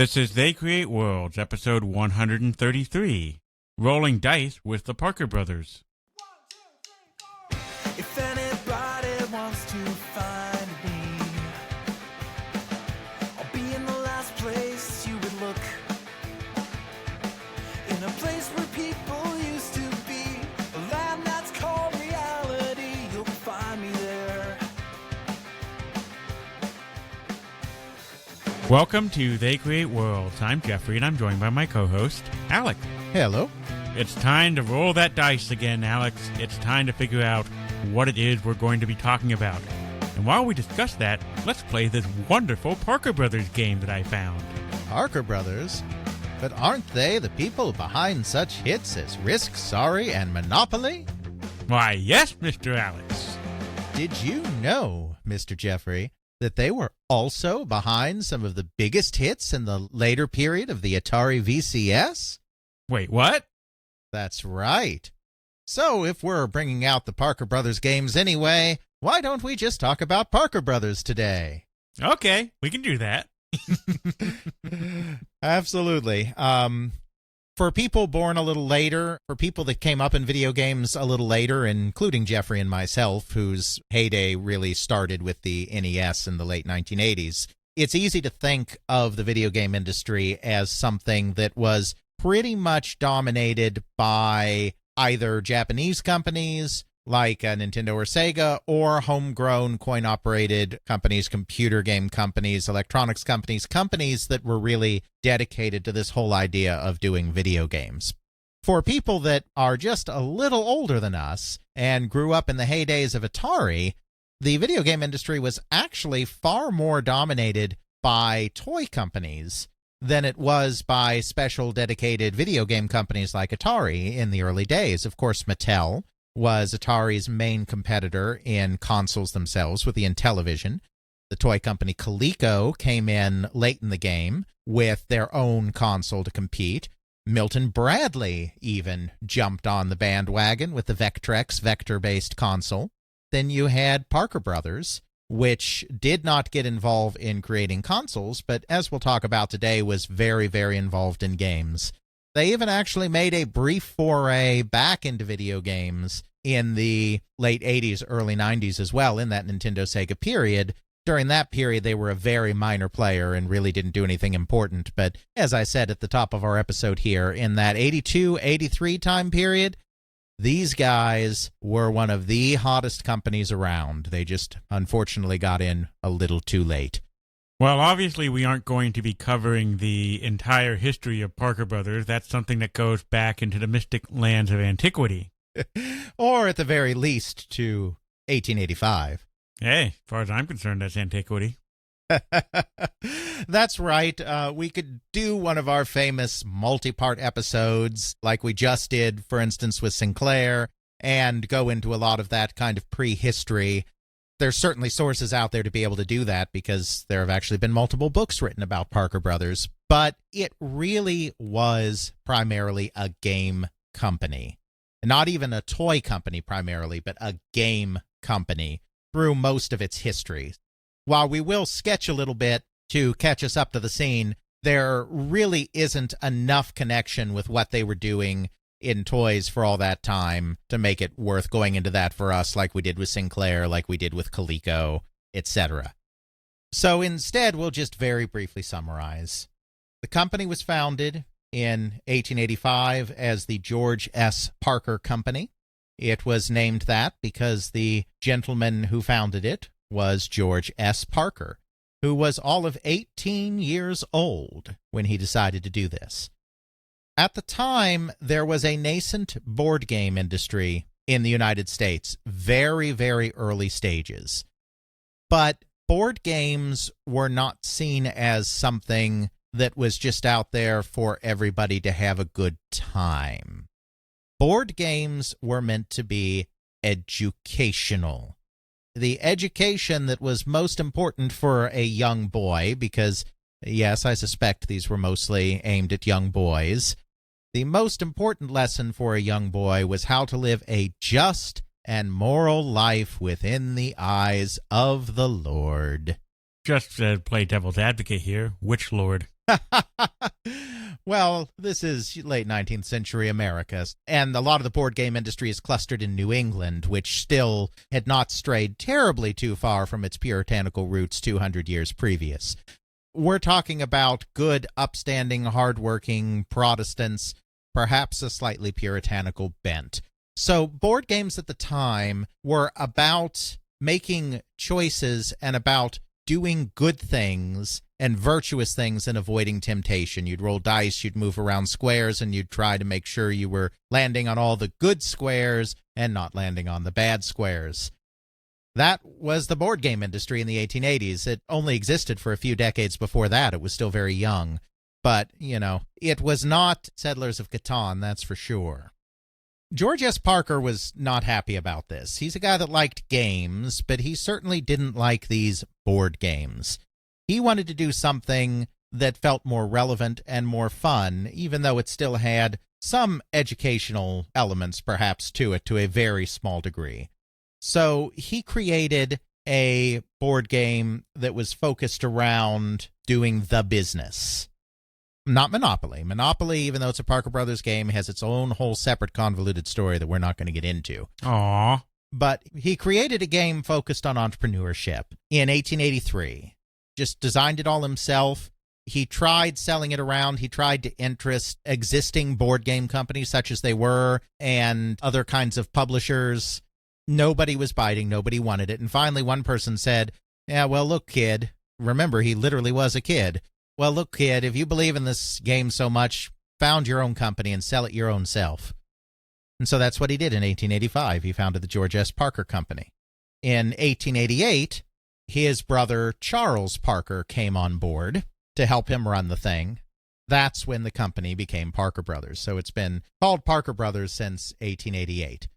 This is They Create Worlds, episode 133, Rolling Dice with the Parker Brothers. If anybody wants to find me, I'll be in the last place you would look. In a place where people used to be, a land that's called reality. You'll find me there. Welcome to They Create Worlds. I'm Jeffrey, and I'm joined by my co-host, Alec. Hello. It's time to roll that dice again, Alex. It's time to figure out what it is we're going to be talking about. And while we discuss that, let's play this wonderful Parker Brothers game that I found. Parker Brothers? But aren't they the people behind such hits as Risk, Sorry, and Monopoly? Why, yes, Mr. Alex. Did you know, Mr. Jeffrey, that they were also behind some of the biggest hits in the later period of the Atari VCS? Wait, what? That's right. So if we're bringing out the Parker Brothers games anyway, why don't we just talk about Parker Brothers today? Okay, we can do that. Absolutely. For people born a little later, for people that came up in video games a little later, including Jeffrey and myself, whose heyday really started with the NES in the late 1980s, it's easy to think of the video game industry as something that was pretty much dominated by either Japanese companies like Nintendo or Sega, or homegrown coin-operated companies, computer game companies, electronics companies, companies that were really dedicated to this whole idea of doing video games. For people that are just a little older than us and grew up in the heydays of Atari, the video game industry was actually far more dominated by toy companies than it was by special dedicated video game companies like Atari in the early days. Of course, Mattel was Atari's main competitor in consoles themselves with the Intellivision. The toy company Coleco came in late in the game with their own console to compete. Milton Bradley even jumped on the bandwagon with the Vectrex vector-based console. Then you had Parker Brothers, which did not get involved in creating consoles, but as we'll talk about today, was very, very involved in games. They even actually made a brief foray back into video games in the late 80s, early 90s as well, in that Nintendo Sega period. During that period, they were a very minor player and really didn't do anything important. But as I said at the top of our episode here, in that 82, 83 time period, these guys were one of the hottest companies around. They just unfortunately got in a little too late. Well, obviously, we aren't going to be covering the entire history of Parker Brothers. That's something that goes back into the mystic lands of antiquity. Or at the very least to 1885. Hey, as far as I'm concerned, that's antiquity. That's right. We could do one of our famous multi-part episodes like we just did, for instance, with Sinclair, and go into a lot of that kind of prehistory. There's certainly sources out there to be able to do that because there have actually been multiple books written about Parker Brothers, but it really was primarily a game company. Not even a toy company primarily, but a game company through most of its history. While we will sketch a little bit to catch us up to the scene, there really isn't enough connection with what they were doing in toys for all that time to make it worth going into that for us, like we did with Sinclair, like we did with Coleco, etc. So instead, we'll just very briefly summarize. The company was founded in 1885 as the George S. Parker Company. It was named that because the gentleman who founded it was George S. Parker, who was all of 18 years old when he decided to do this. At the time, there was a nascent board game industry in the United States, very, very early stages. But board games were not seen as something that was just out there for everybody to have a good time. Board games were meant to be educational. The education that was most important for a young boy, because, yes, I suspect these were mostly aimed at young boys, the most important lesson for a young boy was how to live a just and moral life within the eyes of the Lord. Just to play devil's advocate here, which Lord? Well, this is late 19th century America, and a lot of the board game industry is clustered in New England, which still had not strayed terribly too far from its puritanical roots 200 years previous. We're talking about good, upstanding, hardworking Protestants, perhaps a slightly puritanical bent. So board games at the time were about making choices and about doing good things and virtuous things and avoiding temptation. You'd roll dice, you'd move around squares, and you'd try to make sure you were landing on all the good squares and not landing on the bad squares. That was the board game industry in the 1880s. It only existed for a few decades before that. It was still very young. But, it was not Settlers of Catan, that's for sure. George S. Parker was not happy about this. He's a guy that liked games, but he certainly didn't like these board games. He wanted to do something that felt more relevant and more fun, even though it still had some educational elements, perhaps, to it, to a very small degree. So he created a board game that was focused around doing the business. Not Monopoly. Monopoly, even though it's a Parker Brothers game, has its own whole separate convoluted story that we're not going to get into. Aww. But he created a game focused on entrepreneurship in 1883. Just designed it all himself. He tried selling it around. He tried to interest existing board game companies, such as they were, and other kinds of publishers. Nobody was biting. Nobody wanted it. And finally, one person said, yeah, well, look, kid. Remember, he literally was a kid. Well, look, kid, if you believe in this game so much, found your own company and sell it your own self. And so that's what he did in 1885. He founded the George S. Parker Company. In 1888, his brother Charles Parker came on board to help him run the thing. That's when the company became Parker Brothers. So it's been called Parker Brothers since 1888.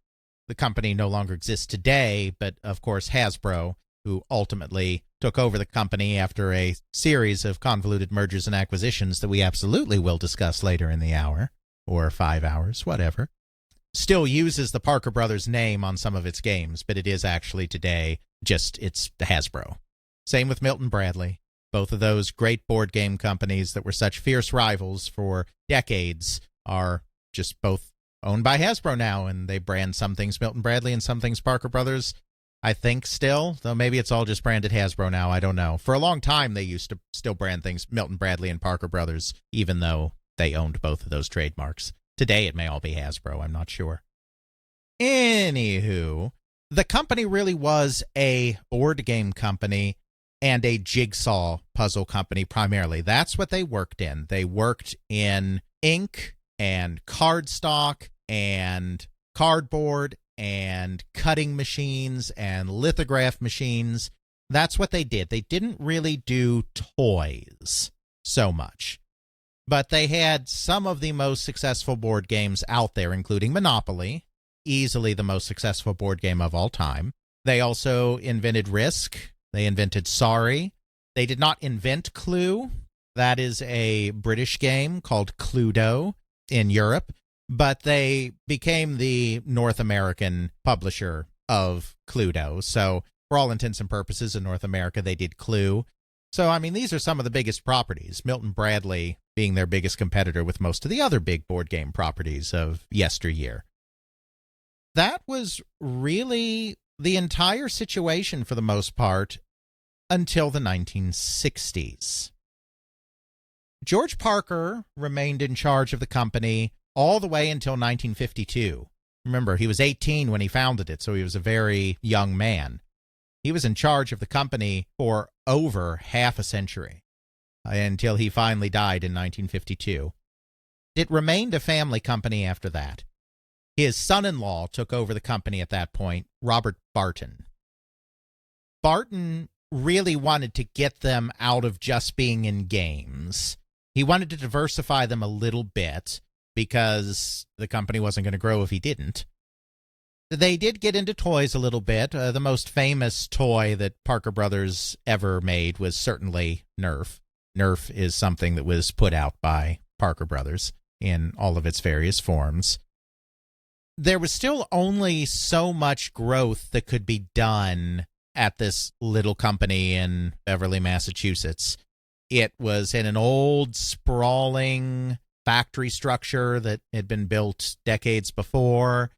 The company no longer exists today, but of course Hasbro, who ultimately took over the company after a series of convoluted mergers and acquisitions that we absolutely will discuss later in the hour, or 5 hours, whatever, still uses the Parker Brothers name on some of its games, but it is actually today it's Hasbro. Same with Milton Bradley. Both of those great board game companies that were such fierce rivals for decades are just both owned by Hasbro now, and they brand some things Milton Bradley and some things Parker Brothers. I think still, though maybe it's all just branded Hasbro now, I don't know. For a long time, they used to still brand things Milton Bradley and Parker Brothers, even though they owned both of those trademarks. Today, it may all be Hasbro, I'm not sure. Anywho, the company really was a board game company and a jigsaw puzzle company primarily. That's what they worked in. They worked in ink and cardstock and cardboard and cutting machines and lithograph machines. That's what they did. They didn't really do toys so much. But they had some of the most successful board games out there, including Monopoly, easily the most successful board game of all time. They also invented Risk. They invented Sorry. They did not invent Clue. That is a British game called Cluedo in Europe. But they became the North American publisher of Cluedo. So for all intents and purposes in North America, they did Clue. So, I mean, these are some of the biggest properties, Milton Bradley being their biggest competitor with most of the other big board game properties of yesteryear. That was really the entire situation for the most part until the 1960s. George Parker remained in charge of the company all the way until 1952. Remember, he was 18 when he founded it, so he was a very young man. He was in charge of the company for over half a century, until he finally died in 1952. It remained a family company after that. His son-in-law took over the company at that point, Robert Barton. Barton really wanted to get them out of just being in games. He wanted to diversify them a little bit, because the company wasn't going to grow if he didn't. They did get into toys a little bit. The most famous toy that Parker Brothers ever made was certainly Nerf. Nerf is something that was put out by Parker Brothers in all of its various forms. There was still only so much growth that could be done at this little company in Beverly, Massachusetts. It was in an old, sprawling factory structure that had been built decades before.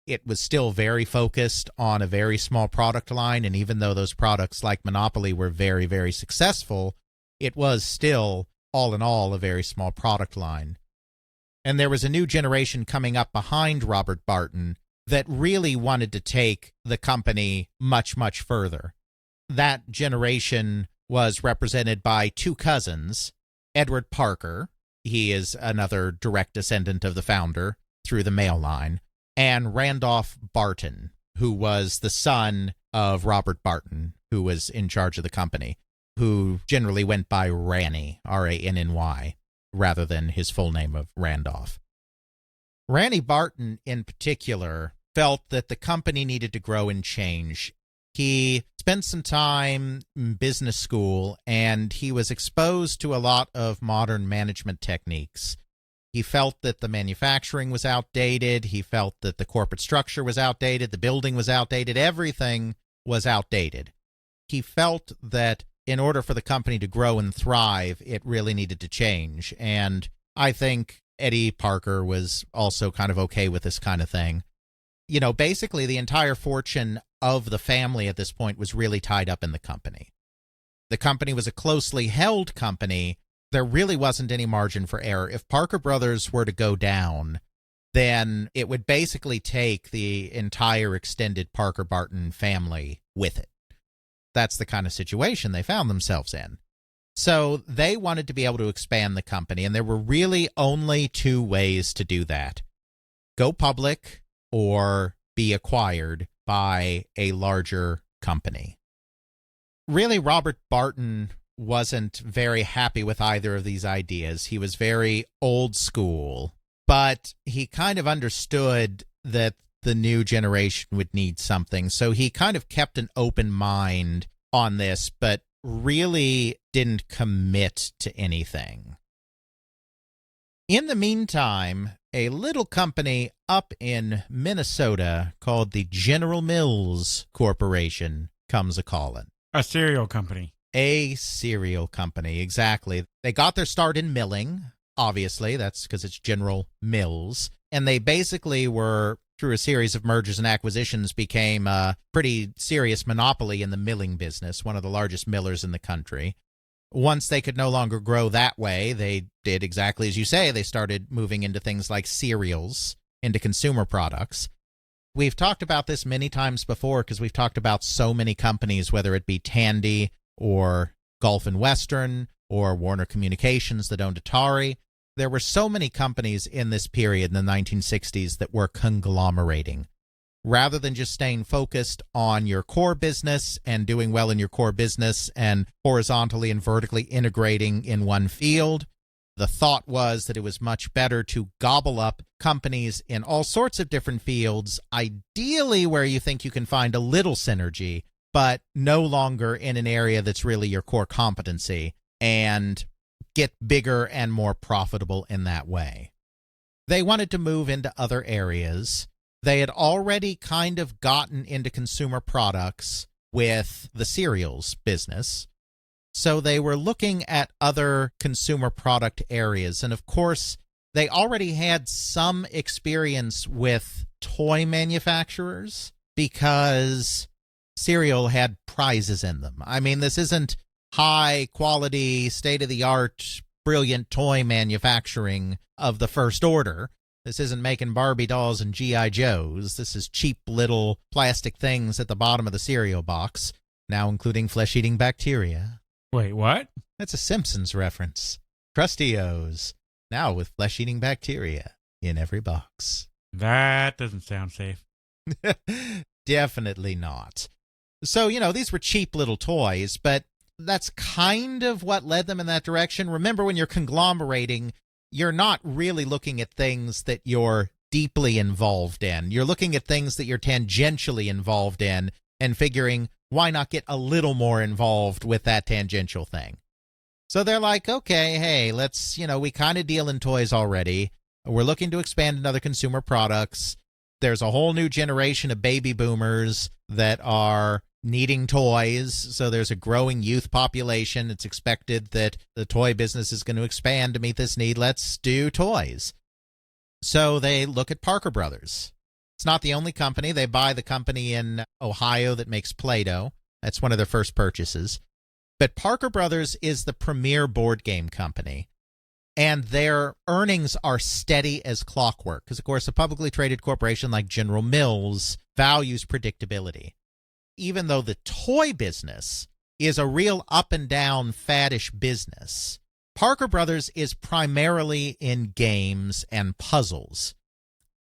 It was still very focused on a very small product line, and even though those products like Monopoly were very, very successful, it was still, all in all, a very small product line. And there was a new generation coming up behind Robert Barton that really wanted to take the company much, much further. That generation was represented by two cousins, Edward Parker, he is another direct descendant of the founder through the male line, and Randolph Barton, who was the son of Robert Barton, who was in charge of the company, who generally went by Ranny, R-A-N-N-Y, rather than his full name of Randolph. Ranny Barton, in particular, felt that the company needed to grow and change. He spent some time in business school, and he was exposed to a lot of modern management techniques. He felt that the manufacturing was outdated. He felt that the corporate structure was outdated. The building was outdated. Everything was outdated. He felt that in order for the company to grow and thrive, it really needed to change. And I think Eddie Parker was also kind of okay with this kind of thing. You know, basically the entire fortune of the family at this point was really tied up in the company. The company was a closely held company. There really wasn't any margin for error. If Parker Brothers were to go down, then it would basically take the entire extended Parker Barton family with it. That's the kind of situation they found themselves in. So they wanted to be able to expand the company, and there were really only two ways to do that. Go public or be acquired by a larger company. Really, Robert Barton wasn't very happy with either of these ideas. He was very old school, but he kind of understood that the new generation would need something. So he kind of kept an open mind on this, but really didn't commit to anything. In the meantime, a little company up in Minnesota called the General Mills Corporation comes a-callin'. A cereal company. A cereal company, exactly. They got their start in milling, obviously. That's because it's General Mills. And they basically were, through a series of mergers and acquisitions, became a pretty serious monopoly in the milling business, one of the largest millers in the country. Once they could no longer grow that way, they did exactly as you say. They started moving into things like cereals, into consumer products. We've talked about this many times before because we've talked about so many companies, whether it be Tandy or Gulf and Western or Warner Communications that owned Atari. There were so many companies in this period in the 1960s that were conglomerating. Rather than just staying focused on your core business and doing well in your core business and horizontally and vertically integrating in one field, the thought was that it was much better to gobble up companies in all sorts of different fields, ideally where you think you can find a little synergy, but no longer in an area that's really your core competency, and get bigger and more profitable in that way. They wanted to move into other areas. They had already kind of gotten into consumer products with the cereals business, so they were looking at other consumer product areas. And of course, they already had some experience with toy manufacturers because cereal had prizes in them. I mean, this isn't high-quality, state-of-the-art, brilliant toy manufacturing of the first order. This isn't making Barbie dolls and G.I. Joes. This is cheap little plastic things at the bottom of the cereal box, now including flesh-eating bacteria. Wait, what? That's a Simpsons reference. Krusty-O's, now with flesh-eating bacteria in every box. That doesn't sound safe. Definitely not. So, you know, these were cheap little toys, but that's kind of what led them in that direction. Remember, when you're conglomerating, you're not really looking at things that you're deeply involved in. You're looking at things that you're tangentially involved in and figuring, why not get a little more involved with that tangential thing? So they're like, okay, hey, let's, we kind of deal in toys already. We're looking to expand into other consumer products. There's a whole new generation of baby boomers that are needing toys. So there's a growing youth population. It's expected that the toy business is going to expand to meet this need. Let's do toys. So they look at Parker Brothers. It's not the only company. They buy the company in Ohio that makes Play-Doh. That's one of their first purchases. But Parker Brothers is the premier board game company, and their earnings are steady as clockwork because, of course, a publicly traded corporation like General Mills values predictability. Even though the toy business is a real up-and-down faddish business, Parker Brothers is primarily in games and puzzles.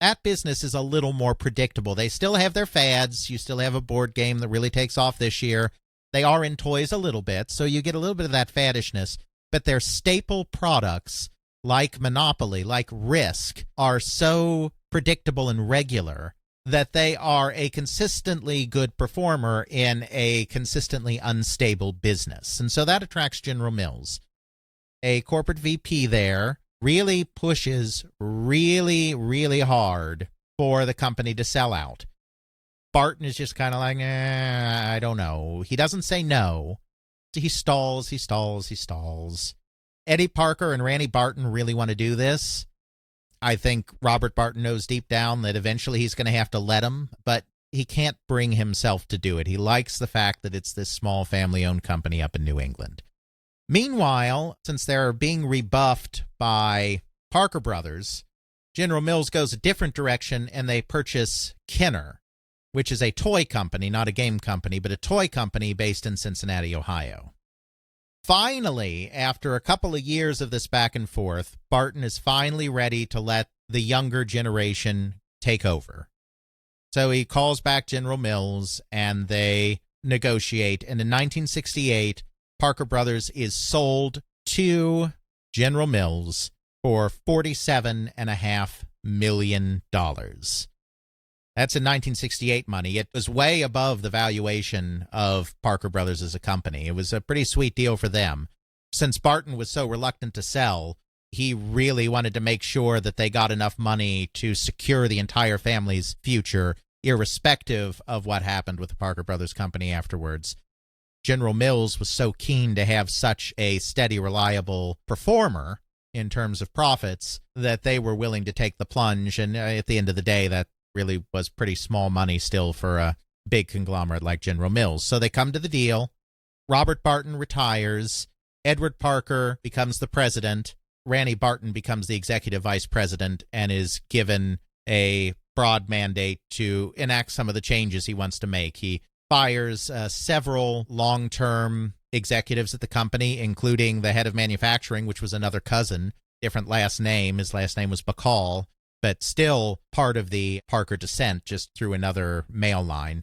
That business is a little more predictable. They still have their fads. You still have a board game that really takes off this year. They are in toys a little bit, so you get a little bit of that faddishness. But their staple products, like Monopoly, like Risk, are so predictable and regular that they are a consistently good performer in a consistently unstable business. And so that attracts General Mills. A corporate VP there really pushes really hard for the company to sell out. Barton is just kind of like, I don't know. He doesn't say no. He stalls. Eddie Parker and Randy Barton really want to do this. I think Robert Barton knows deep down that eventually he's going to have to let him, but he can't bring himself to do it. He likes the fact that it's this small family-owned company up in New England. Meanwhile, since they're being rebuffed by Parker Brothers, General Mills goes a different direction and they purchase Kenner, which is a toy company, not a game company, but a toy company based in Cincinnati, Ohio. Finally, after a couple of years of this back and forth, Barton is finally ready to let the younger generation take over. So he calls back General Mills and they negotiate. And in 1968, Parker Brothers is sold to General Mills for $47.5 million. That's in 1968 money. It was way above the valuation of Parker Brothers as a company. It was a pretty sweet deal for them. Since Barton was so reluctant to sell, he really wanted to make sure that they got enough money to secure the entire family's future, irrespective of what happened with the Parker Brothers company afterwards. General Mills was so keen to have such a steady, reliable performer in terms of profits that they were willing to take the plunge. And at the end of the day, that really was pretty small money still for a big conglomerate like General Mills. So they come to the deal. Robert Barton retires. Edward Parker becomes the president. Randy Barton becomes the executive vice president and is given a broad mandate to enact some of the changes he wants to make. He fires several long-term executives at the company, including the head of manufacturing, which was another cousin, different last name. His last name was Bacall, but still part of the Parker descent, just through another male line.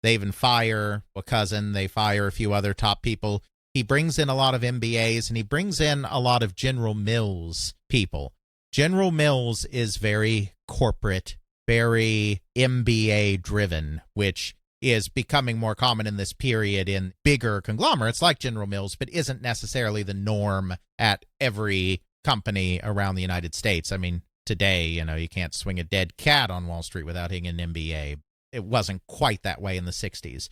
They even fire a cousin. They fire a few other top people. He brings in a lot of MBAs, and he brings in a lot of General Mills people. General Mills is very corporate, very MBA-driven, which is becoming more common in this period in bigger conglomerates like General Mills, but isn't necessarily the norm at every company around the United States. I mean, today, you can't swing a dead cat on Wall Street without hitting an MBA. It wasn't quite that way in the 60s.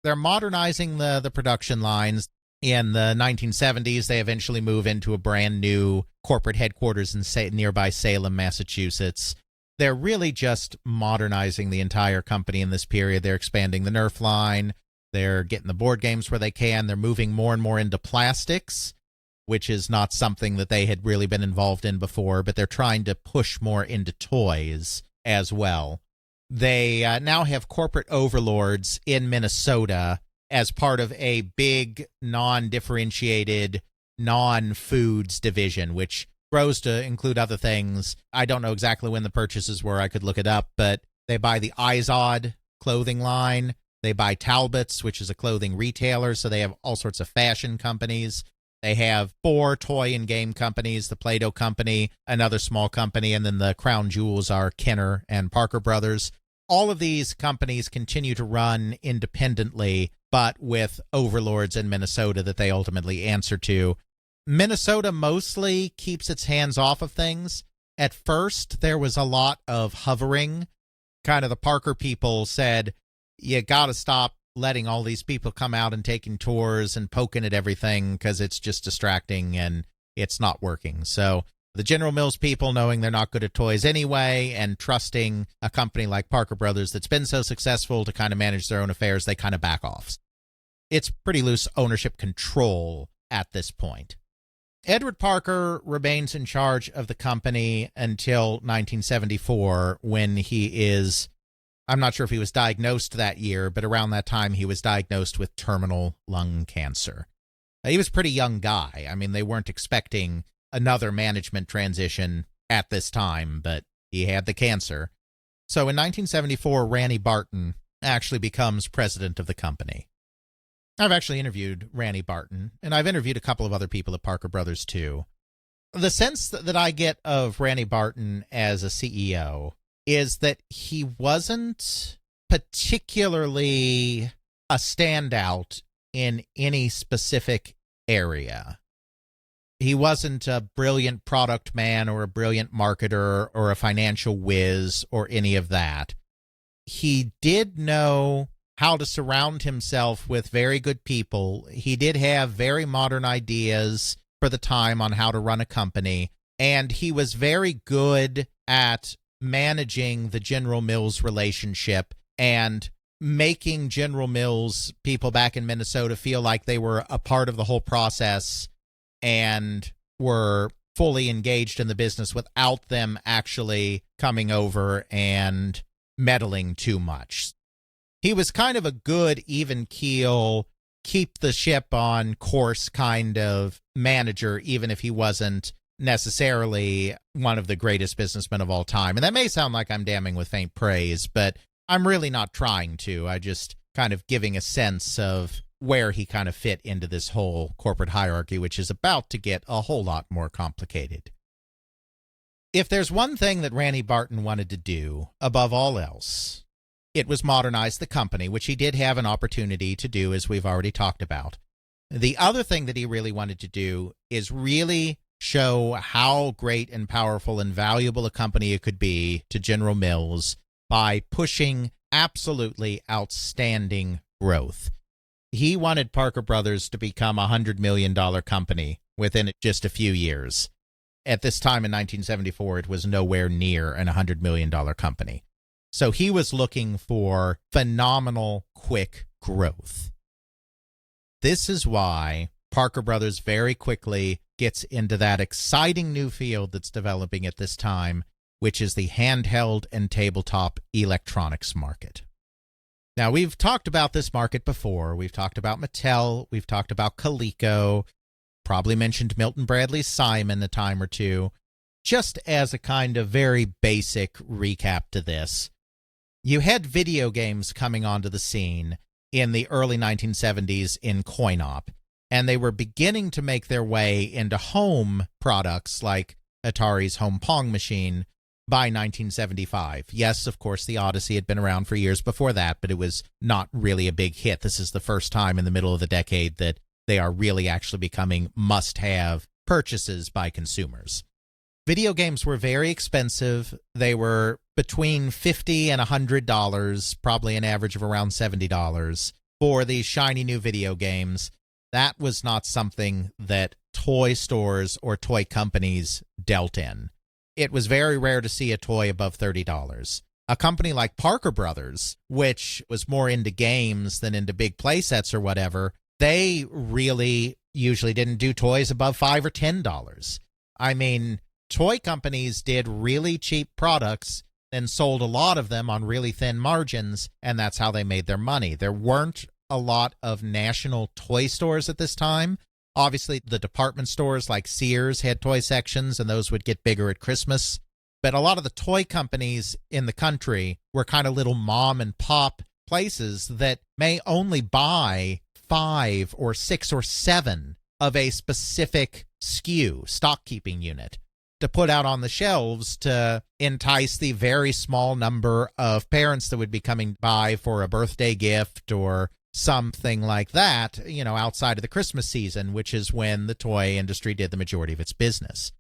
They're modernizing the production lines. In the 1970s, they eventually move into a brand new corporate headquarters in nearby Salem, Massachusetts. They're really just modernizing the entire company in this period. They're expanding the Nerf line. They're getting the board games where they can. They're moving more and more into plastics, which is not something that they had really been involved in before, but they're trying to push more into toys as well. They now have corporate overlords in Minnesota as part of a big non-differentiated non-foods division, which grows to include other things. I don't know exactly when the purchases were. I could look it up, but they buy the Izod clothing line. They buy Talbot's, which is a clothing retailer, so they have all sorts of fashion companies. They have 4 toy and game companies, the Play-Doh Company, another small company, and then the crown jewels are Kenner and Parker Brothers. All of these companies continue to run independently, but with overlords in Minnesota that they ultimately answer to. Minnesota mostly keeps its hands off of things. At first, there was a lot of hovering. Kind of the Parker people said, you got to stop letting all these people come out and taking tours and poking at everything because it's just distracting and it's not working. So the General Mills people, knowing they're not good at toys anyway and trusting a company like Parker Brothers that's been so successful to kind of manage their own affairs, they kind of back off. It's pretty loose ownership control at this point. Edward Parker remains in charge of the company until 1974 when he is, I'm not sure if he was diagnosed that year, but around that time he was diagnosed with terminal lung cancer. He was a pretty young guy. I mean, they weren't expecting another management transition at this time, but he had the cancer. So in 1974, Randy Barton actually becomes president of the company. I've actually interviewed Randy Barton, and I've interviewed a couple of other people at Parker Brothers too. The sense that I get of Randy Barton as a CEO is that he wasn't particularly a standout in any specific area. He wasn't a brilliant product man or a brilliant marketer or a financial whiz or any of that. He did know how to surround himself with very good people. He did have very modern ideas for the time on how to run a company, and he was very good at managing the General Mills relationship and making General Mills people back in Minnesota feel like they were a part of the whole process and were fully engaged in the business without them actually coming over and meddling too much. He was kind of a good, even keel, keep the ship on course kind of manager, even if he wasn't necessarily one of the greatest businessmen of all time. And that may sound like I'm damning with faint praise, but I'm really not trying to. I just kind of giving a sense of where he kind of fit into this whole corporate hierarchy, which is about to get a whole lot more complicated. If there's one thing that Randy Barton wanted to do above all else, it was modernize the company, which he did have an opportunity to do, as we've already talked about. The other thing that he really wanted to do is really show how great and powerful and valuable a company it could be to General Mills by pushing absolutely outstanding growth. He wanted Parker Brothers to become a $100 million company within just a few years. At this time in 1974, it was nowhere near an $100 million company. So he was looking for phenomenal, quick growth. This is why Parker Brothers very quickly gets into that exciting new field that's developing at this time, which is the handheld and tabletop electronics market. Now, we've talked about this market before. We've talked about Mattel. We've talked about Coleco. Probably mentioned Milton Bradley Simon a time or two. Just as a kind of very basic recap to this, you had video games coming onto the scene in the early 1970s in coin-op, and they were beginning to make their way into home products like Atari's home Pong machine by 1975. Yes, of course, the Odyssey had been around for years before that, but it was not really a big hit. This is the first time in the middle of the decade that they are really actually becoming must-have purchases by consumers. Video games were very expensive. They were between $50 and $100, probably an average of around $70 for these shiny new video games. That was not something that toy stores or toy companies dealt in. It was very rare to see a toy above $30. A company like Parker Brothers, which was more into games than into big play sets or whatever, they really usually didn't do toys above $5 or $10. I mean, toy companies did really cheap products and sold a lot of them on really thin margins, and that's how they made their money. There weren't a lot of national toy stores at this time. Obviously, the department stores like Sears had toy sections, and those would get bigger at Christmas. But a lot of the toy companies in the country were kind of little mom and pop places that may only buy 5 or 6 or 7 of a specific SKU, stock keeping unit, to put out on the shelves to entice the very small number of parents that would be coming by for a birthday gift or something like that, outside of the Christmas season, which is when the toy industry did the majority of its business.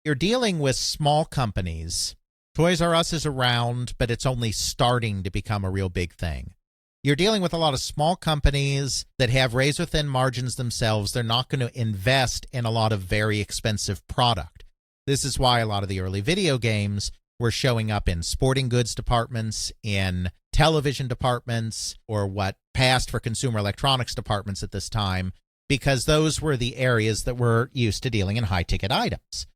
You're dealing with small companies. Toys R Us is around, but it's only starting to become a real big thing. You're dealing with a lot of small companies that have razor-thin margins themselves. They're not going to invest in a lot of very expensive product. This is why a lot of the early video games were showing up in sporting goods departments, in television departments, or what passed for consumer electronics departments at this time, because those were the areas that were used to dealing in high-ticket items.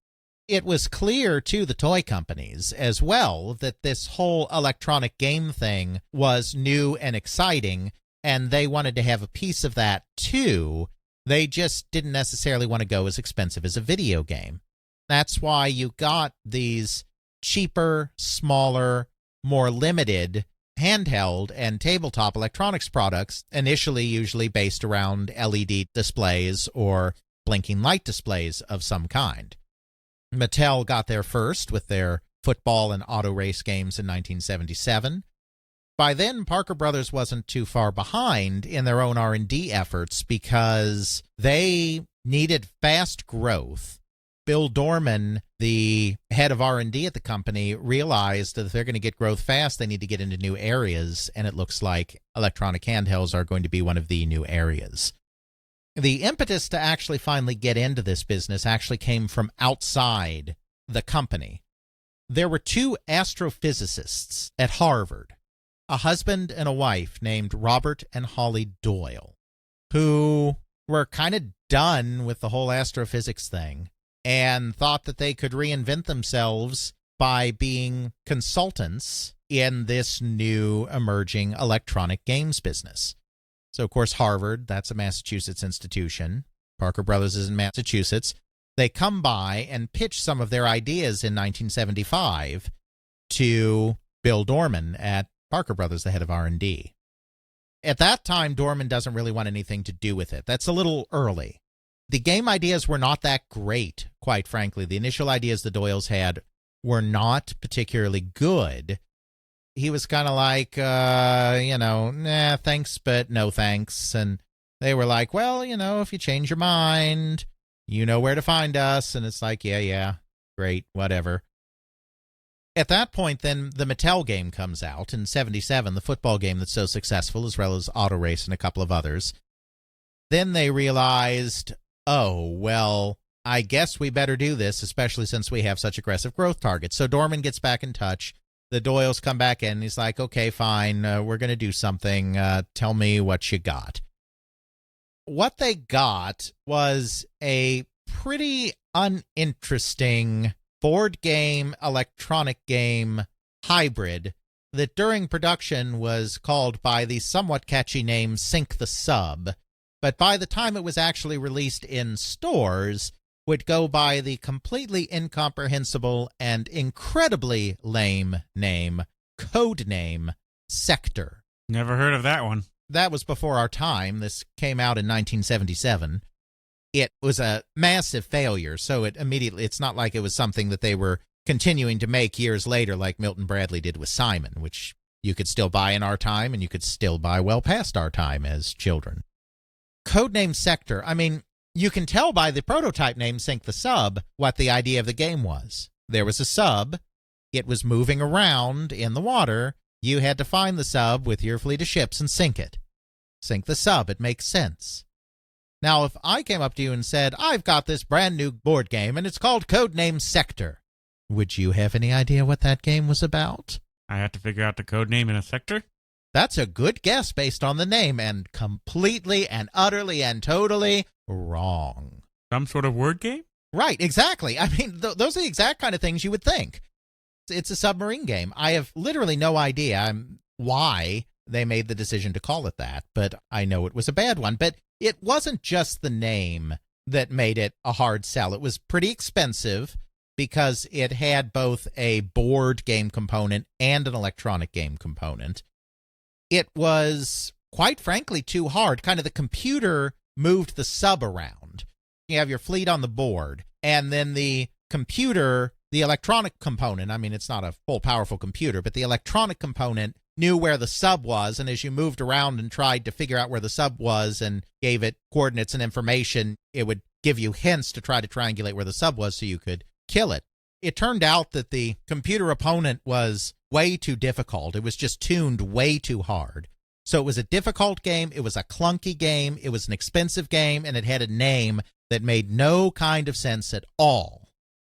It was clear to the toy companies as well that this whole electronic game thing was new and exciting, and they wanted to have a piece of that too. They just didn't necessarily want to go as expensive as a video game. That's why you got these cheaper, smaller, more limited handheld and tabletop electronics products, initially usually based around LED displays or blinking light displays of some kind. Mattel got there first with their football and auto race games in 1977. By then, Parker Brothers wasn't too far behind in their own R&D efforts because they needed fast growth. Bill Dorman, the head of R&D at the company, realized that if they're going to get growth fast, they need to get into new areas, and it looks like electronic handhelds are going to be one of the new areas. The impetus to actually finally get into this business actually came from outside the company. There were two astrophysicists at Harvard, a husband and a wife named Robert and Holly Doyle, who were kind of done with the whole astrophysics thing and thought that they could reinvent themselves by being consultants in this new emerging electronic games business. So, of course, Harvard, that's a Massachusetts institution. Parker Brothers is in Massachusetts. They come by and pitch some of their ideas in 1975 to Bill Dorman at Parker Brothers, the head of R&D. At that time, Dorman doesn't really want anything to do with it. That's a little early. The game ideas were not that great, quite frankly. The initial ideas the Doyles had were not particularly good. He was kind of like, nah, thanks, but no thanks. And they were like, well, if you change your mind, you know where to find us. And it's like, yeah, great, whatever. At that point, then, the Mattel game comes out in 77, the football game that's so successful, as well as Auto Race and a couple of others. Then they realized, oh, well, I guess we better do this, especially since we have such aggressive growth targets. So Dorman gets back in touch. The Doyles come back in. And he's like, okay, fine, we're going to do something. Tell me what you got. What they got was a pretty uninteresting board game, electronic game hybrid that during production was called by the somewhat catchy name Sink the Sub, but by the time it was actually released in stores, would go by the completely incomprehensible and incredibly lame name, codename Sector. Never heard of that one. That was before our time. This came out in 1977. It was a massive failure, so it's not like it was something that they were continuing to make years later like Milton Bradley did with Simon, which you could still buy in our time, and you could still buy well past our time as children. Codename Sector, you can tell by the prototype name Sink the Sub what the idea of the game was. There was a sub, it was moving around in the water, you had to find the sub with your fleet of ships and sink it. Sink the Sub, it makes sense. Now, if I came up to you and said, I've got this brand new board game and it's called Codename Sector, would you have any idea what that game was about? I have to figure out the code name in a sector? That's a good guess based on the name, and completely and utterly and totally wrong. Some sort of word game? Right, exactly. Those are the exact kind of things you would think. It's a submarine game. I have literally no idea why they made the decision to call it that, but I know it was a bad one. But it wasn't just the name that made it a hard sell. It was pretty expensive because it had both a board game component and an electronic game component. It was, quite frankly, too hard. Kind of the computer moved the sub around. You have your fleet on the board, and then the computer, the electronic component, it's not a full powerful computer, but the electronic component knew where the sub was, and as you moved around and tried to figure out where the sub was and gave it coordinates and information, it would give you hints to try to triangulate where the sub was so you could kill it. It turned out that the computer opponent was way too difficult. It was just tuned way too hard. So it was a difficult game, it was a clunky game, it was an expensive game, and it had a name that made no kind of sense at all.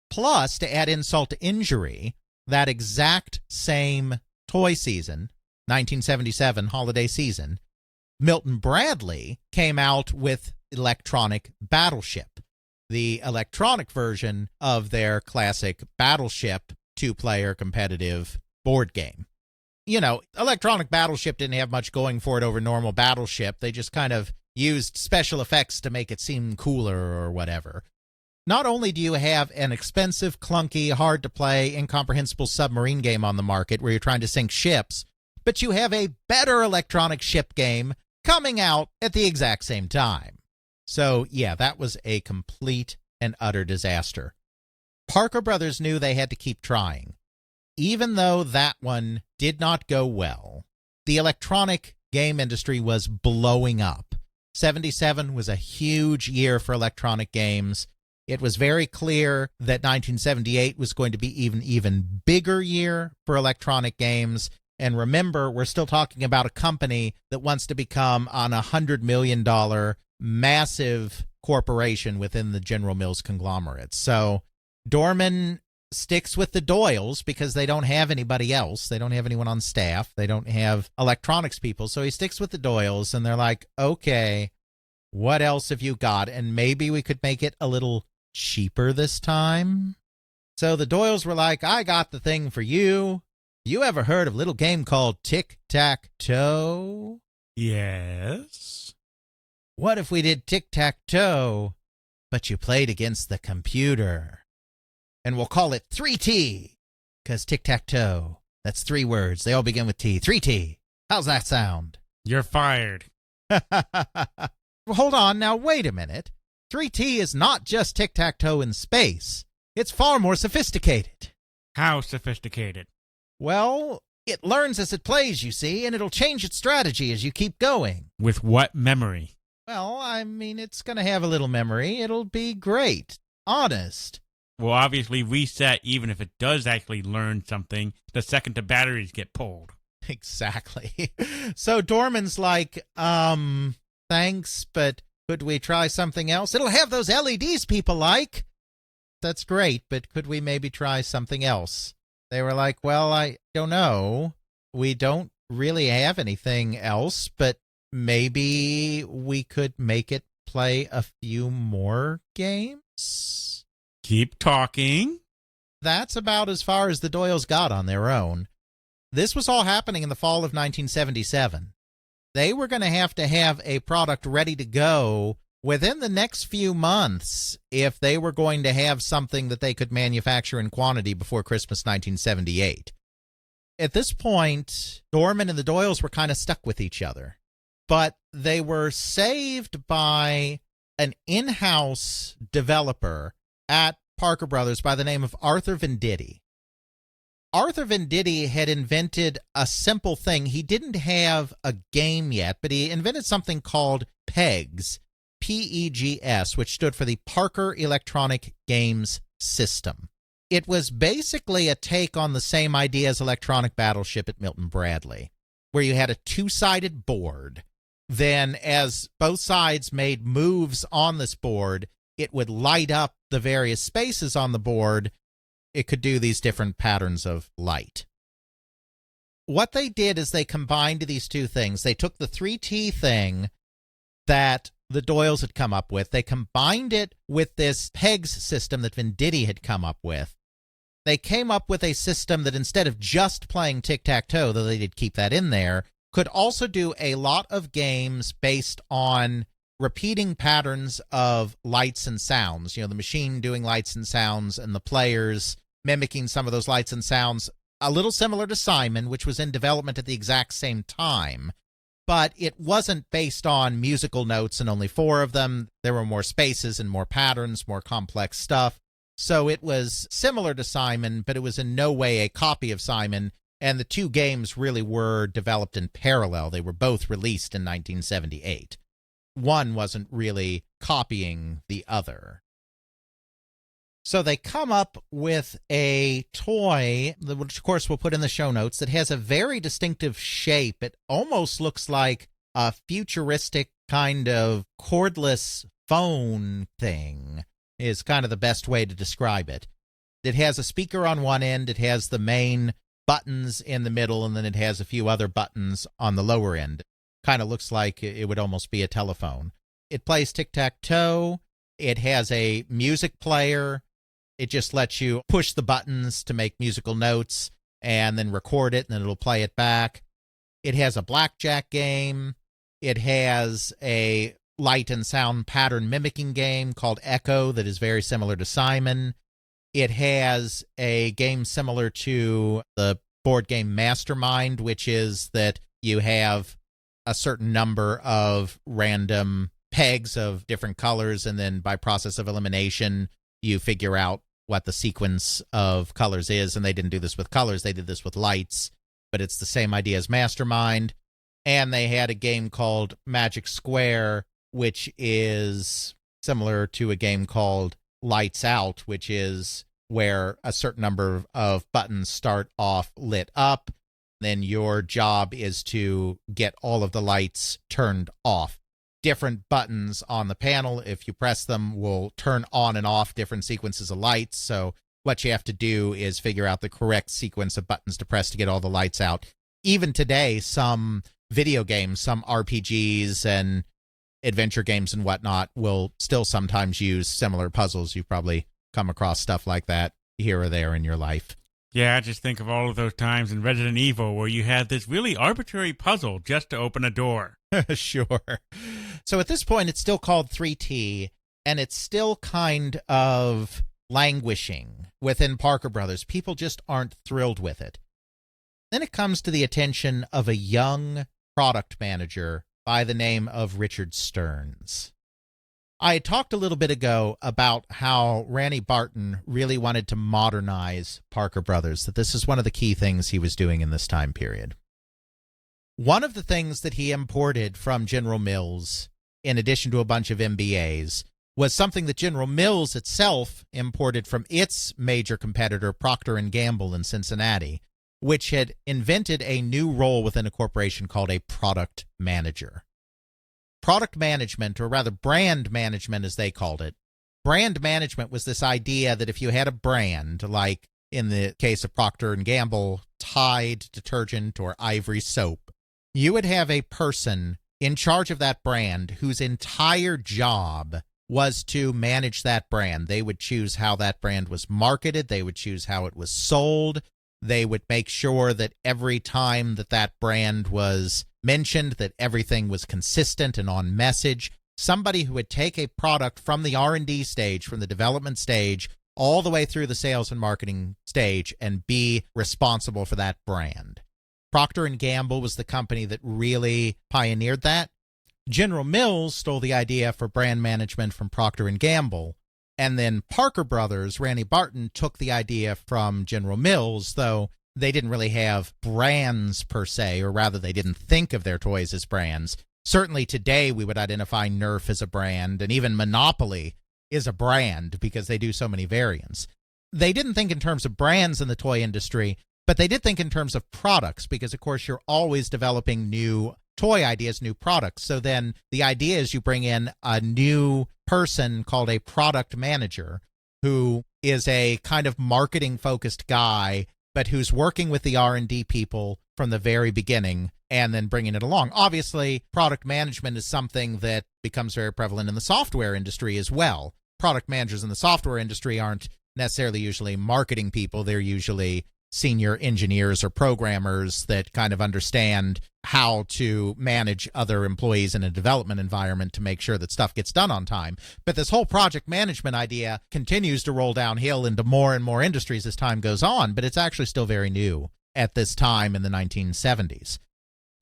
Plus, to add insult to injury, that exact same toy season, 1977 holiday season, Milton Bradley came out with Electronic Battleship, the electronic version of their classic Battleship two-player competitive board game. You know, Electronic Battleship didn't have much going for it over normal Battleship. They just kind of used special effects to make it seem cooler or whatever. Not only do you have an expensive, clunky, hard-to-play, incomprehensible submarine game on the market where you're trying to sink ships, but you have a better electronic ship game coming out at the exact same time. So, yeah, that was a complete and utter disaster. Parker Brothers knew they had to keep trying. Even though that one did not go well, the electronic game industry was blowing up. 77 was a huge year for electronic games. It was very clear that 1978 was going to be even bigger year for electronic games. And remember, we're still talking about a company that wants to become an $100 million massive corporation within the General Mills conglomerate. So Dorman sticks with the Doyles because they don't have anybody else. They don't have anyone on staff. They don't have electronics people. So he sticks with the Doyles, and they're like, okay, what else have you got? And maybe we could make it a little cheaper this time. So the Doyles were like, I got the thing for you. You ever heard of a little game called Tic-Tac-Toe? Yes. What if we did Tic-Tac-Toe, but you played against the computer? And we'll call it 3T, because tic-tac-toe, that's 3 words. They all begin with T. 3T. How's that sound? You're fired. Well, hold on. Now, wait a minute. 3T is not just tic-tac-toe in space. It's far more sophisticated. How sophisticated? Well, it learns as it plays, you see, and it'll change its strategy as you keep going. With what memory? Well, I mean, it's going to have a little memory. It'll be great. Honest. Will obviously reset even if it does actually learn something the second the batteries get pulled. Exactly. So Dorman's like, thanks, but could we try something else? It'll have those LEDs people like. That's great, but could we maybe try something else? They were like, well, I don't know. We don't really have anything else, but maybe we could make it play a few more games? Keep talking. That's about as far as the Doyles got on their own. This was all happening in the fall of 1977. They were going to have a product ready to go within the next few months if they were going to have something that they could manufacture in quantity before Christmas 1978. At this point, Dorman and the Doyles were kind of stuck with each other, but they were saved by an in-house developer at Parker Brothers by the name of Arthur Venditti. Arthur Venditti had invented a simple thing. He didn't have a game yet, but he invented something called PEGS, P-E-G-S, which stood for the Parker Electronic Games System. It was basically a take on the same idea as Electronic Battleship at Milton Bradley, where you had a two-sided board. Then as both sides made moves on this board, it would light up the various spaces on the board. It could do these different patterns of light. What they did is they combined these two things. They took the 3T thing that the Doyles had come up with. They combined it with this PEGS system that Venditti had come up with. They came up with a system that instead of just playing tic-tac-toe, though they did keep that in there, could also do a lot of games based on repeating patterns of lights and sounds. You know, the machine doing lights and sounds and the players mimicking some of those lights and sounds. A little similar to Simon, which was in development at the exact same time. But it wasn't based on musical notes and only 4 of them. There were more spaces and more patterns, more complex stuff. So it was similar to Simon, but it was in no way a copy of Simon. And the two games really were developed in parallel. They were both released in 1978. One wasn't really copying the other. So they come up with a toy, which of course we'll put in the show notes, that has a very distinctive shape. It almost looks like a futuristic kind of cordless phone thing, is kind of the best way to describe it. It has a speaker on one end, it has the main buttons in the middle, and then it has a few other buttons on the lower end. Kind of looks like it would almost be a telephone. It plays tic-tac-toe. It has a music player. It just lets you push the buttons to make musical notes and then record it, and then it'll play it back. It has a blackjack game. It has a light and sound pattern mimicking game called Echo that is very similar to Simon. It has a game similar to the board game Mastermind, which is that you have a certain number of random pegs of different colors, and then by process of elimination, you figure out what the sequence of colors is. And they didn't do this with colors, they did this with lights, but it's the same idea as Mastermind. And they had a game called Magic Square, which is similar to a game called Lights Out, which is where a certain number of buttons start off lit up. Then your job is to get all of the lights turned off. Different buttons on the panel, if you press them, will turn on and off different sequences of lights. So what you have to do is figure out the correct sequence of buttons to press to get all the lights out. Even today, some video games, some RPGs and adventure games and whatnot will still sometimes use similar puzzles. You've probably come across stuff like that here or there in your life. Yeah, I just think of all of those times in Resident Evil where you had this really arbitrary puzzle just to open a door. Sure. So at this point, it's still called 3T, and it's still kind of languishing within Parker Brothers. People just aren't thrilled with it. Then it comes to the attention of a young product manager by the name of Richard Stearns. I had talked a little bit ago about how Randy Barton really wanted to modernize Parker Brothers, that this is one of the key things he was doing in this time period. One of the things that he imported from General Mills, in addition to a bunch of MBAs, was something that General Mills itself imported from its major competitor, Procter & Gamble in Cincinnati, which had invented a new role within a corporation called a product manager. Product management, or rather brand management as they called it, brand management was this idea that if you had a brand, like in the case of Procter & Gamble, Tide detergent or Ivory soap, you would have a person in charge of that brand whose entire job was to manage that brand. They would choose how that brand was marketed. They would choose how it was sold. They would make sure that every time that that brand was mentioned, that everything was consistent and on message. Somebody who would take a product from the R&D stage, from the development stage, all the way through the sales and marketing stage and be responsible for that brand. Procter & Gamble was the company that really pioneered that. General Mills stole the idea for brand management from Procter & Gamble. And then Parker Brothers, Randy Barton, took the idea from General Mills, though they didn't really have brands per se, or rather they didn't think of their toys as brands. Certainly today we would identify Nerf as a brand, and even Monopoly is a brand because they do so many variants. They didn't think in terms of brands in the toy industry, but they did think in terms of products because, of course, you're always developing new toy ideas, new products. So then the idea is you bring in a new person called a product manager who is a kind of marketing-focused guy, but who's working with the R&D people from the very beginning and then bringing it along. Obviously, product management is something that becomes very prevalent in the software industry as well. Product managers in the software industry aren't necessarily usually marketing people. They're usually senior engineers or programmers that kind of understand how to manage other employees in a development environment to make sure that stuff gets done on time. But this whole project management idea continues to roll downhill into more and more industries as time goes on, but it's actually still very new at this time in the 1970s.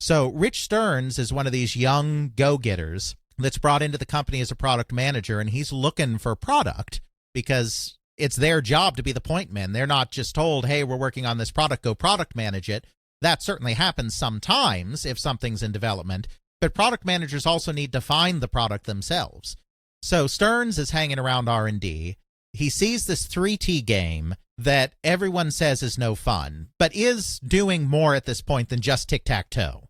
So Rich Stearns is one of these young go-getters that's brought into the company as a product manager, and he's looking for product because it's their job to be the point men. They're not just told, hey, we're working on this product, go product manage it. That certainly happens sometimes if something's in development, but product managers also need to find the product themselves. So Stearns is hanging around R&D. He sees this 3T game that everyone says is no fun, but is doing more at this point than just tic-tac-toe.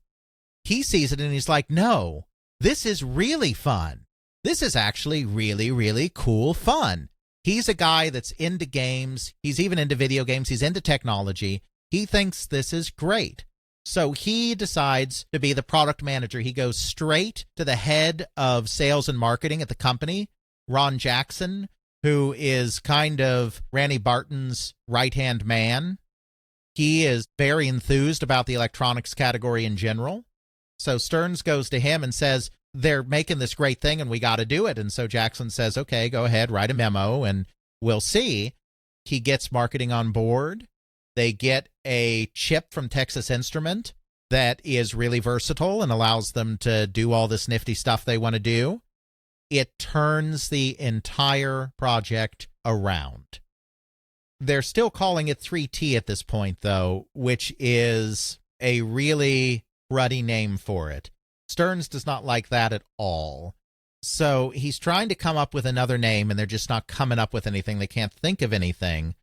He sees it and he's like, no, this is really fun. This is actually really, really cool fun. He's a guy that's into games. He's even into video games. He's into technology. He thinks this is great. So he decides to be the product manager. He goes straight to the head of sales and marketing at the company, Ron Jackson, who is kind of Randy Barton's right-hand man. He is very enthused about the electronics category in general. So Stearns goes to him and says, they're making this great thing and we got to do it. And so Jackson says, okay, go ahead, write a memo and we'll see. He gets marketing on board. They get a chip from Texas Instrument that is really versatile and allows them to do all this nifty stuff they want to do. It turns the entire project around. They're still calling it 3T at this point, though, which is a really cruddy name for it. Stearns does not like that at all. So he's trying to come up with another name, and they're just not coming up with anything. They can't think of anything.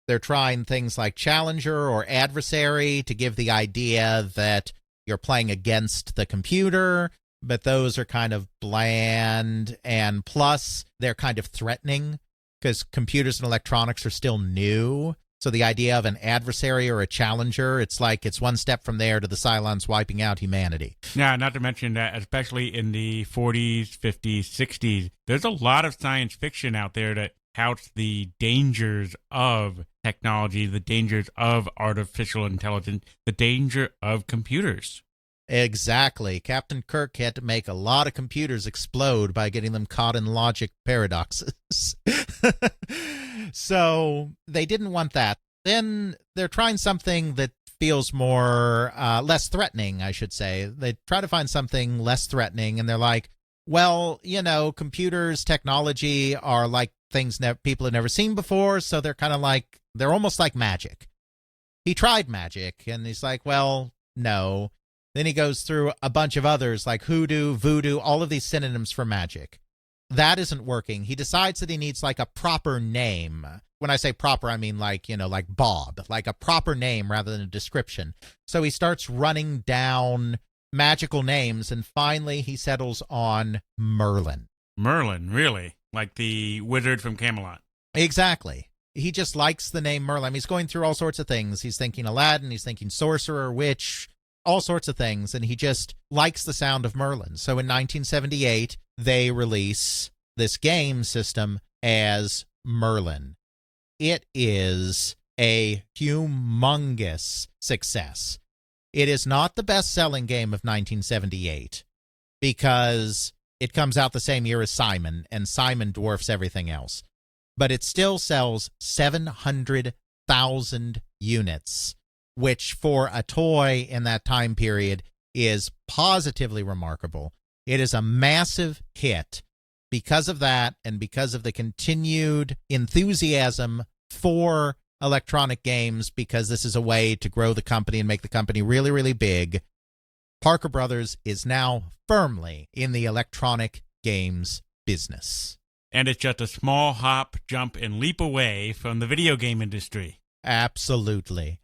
They're trying things like Challenger or Adversary to give the idea that you're playing against the computer, but those are kind of bland, and plus they're kind of threatening because computers and electronics are still new. So the idea of an adversary or a challenger, it's like it's one step from there to the Cylons wiping out humanity. Yeah, not to mention that, especially in the 40s, 50s, 60s, there's a lot of science fiction out there that touts the dangers of technology, the dangers of artificial intelligence, the danger of computers. Exactly. Captain Kirk had to make a lot of computers explode by getting them caught in logic paradoxes. So they didn't want that. Then they're trying something that feels more, less threatening, I should say. They try to find something less threatening, and they're like, well, you know, computers, technology are like things people have never seen before, so they're kind of like, they're almost like magic. He tried magic, and he's like, well, no. Then he goes through a bunch of others like hoodoo, voodoo, all of these synonyms for magic. That isn't working. He decides that he needs like a proper name. When I say proper, I mean like, you know, like Bob, like a proper name rather than a description. So he starts running down magical names, and finally he settles on Merlin. Merlin, really? Like the wizard from Camelot? Exactly. He just likes the name Merlin. I mean, he's going through all sorts of things. He's thinking Aladdin, he's thinking sorcerer, witch, all sorts of things, and he just likes the sound of Merlin. So in 1978, they release this game system as Merlin. It is a humongous success. It is not the best-selling game of 1978 because it comes out the same year as Simon, and Simon dwarfs everything else. But it still sells 700,000 units, which for a toy in that time period is positively remarkable. It is a massive hit because of that and because of the continued enthusiasm for electronic games, because this is a way to grow the company and make the company really, really big. Parker Brothers is now firmly in the electronic games business. And it's just a small hop, jump, and leap away from the video game industry. Absolutely.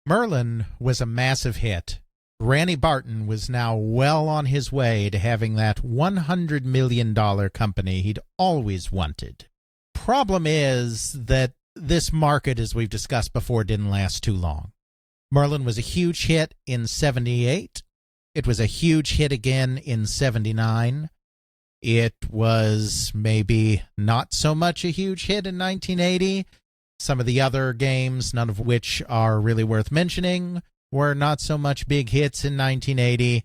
Merlin was a massive hit. Randy Barton was now well on his way to having that $100 million company he'd always wanted. Problem is that this market, as we've discussed before, didn't last too long. Merlin was a huge hit in 78. It was a huge hit again in 79. It was maybe not so much a huge hit in 1980. Some of the other games, none of which are really worth mentioning, were not so much big hits in 1980.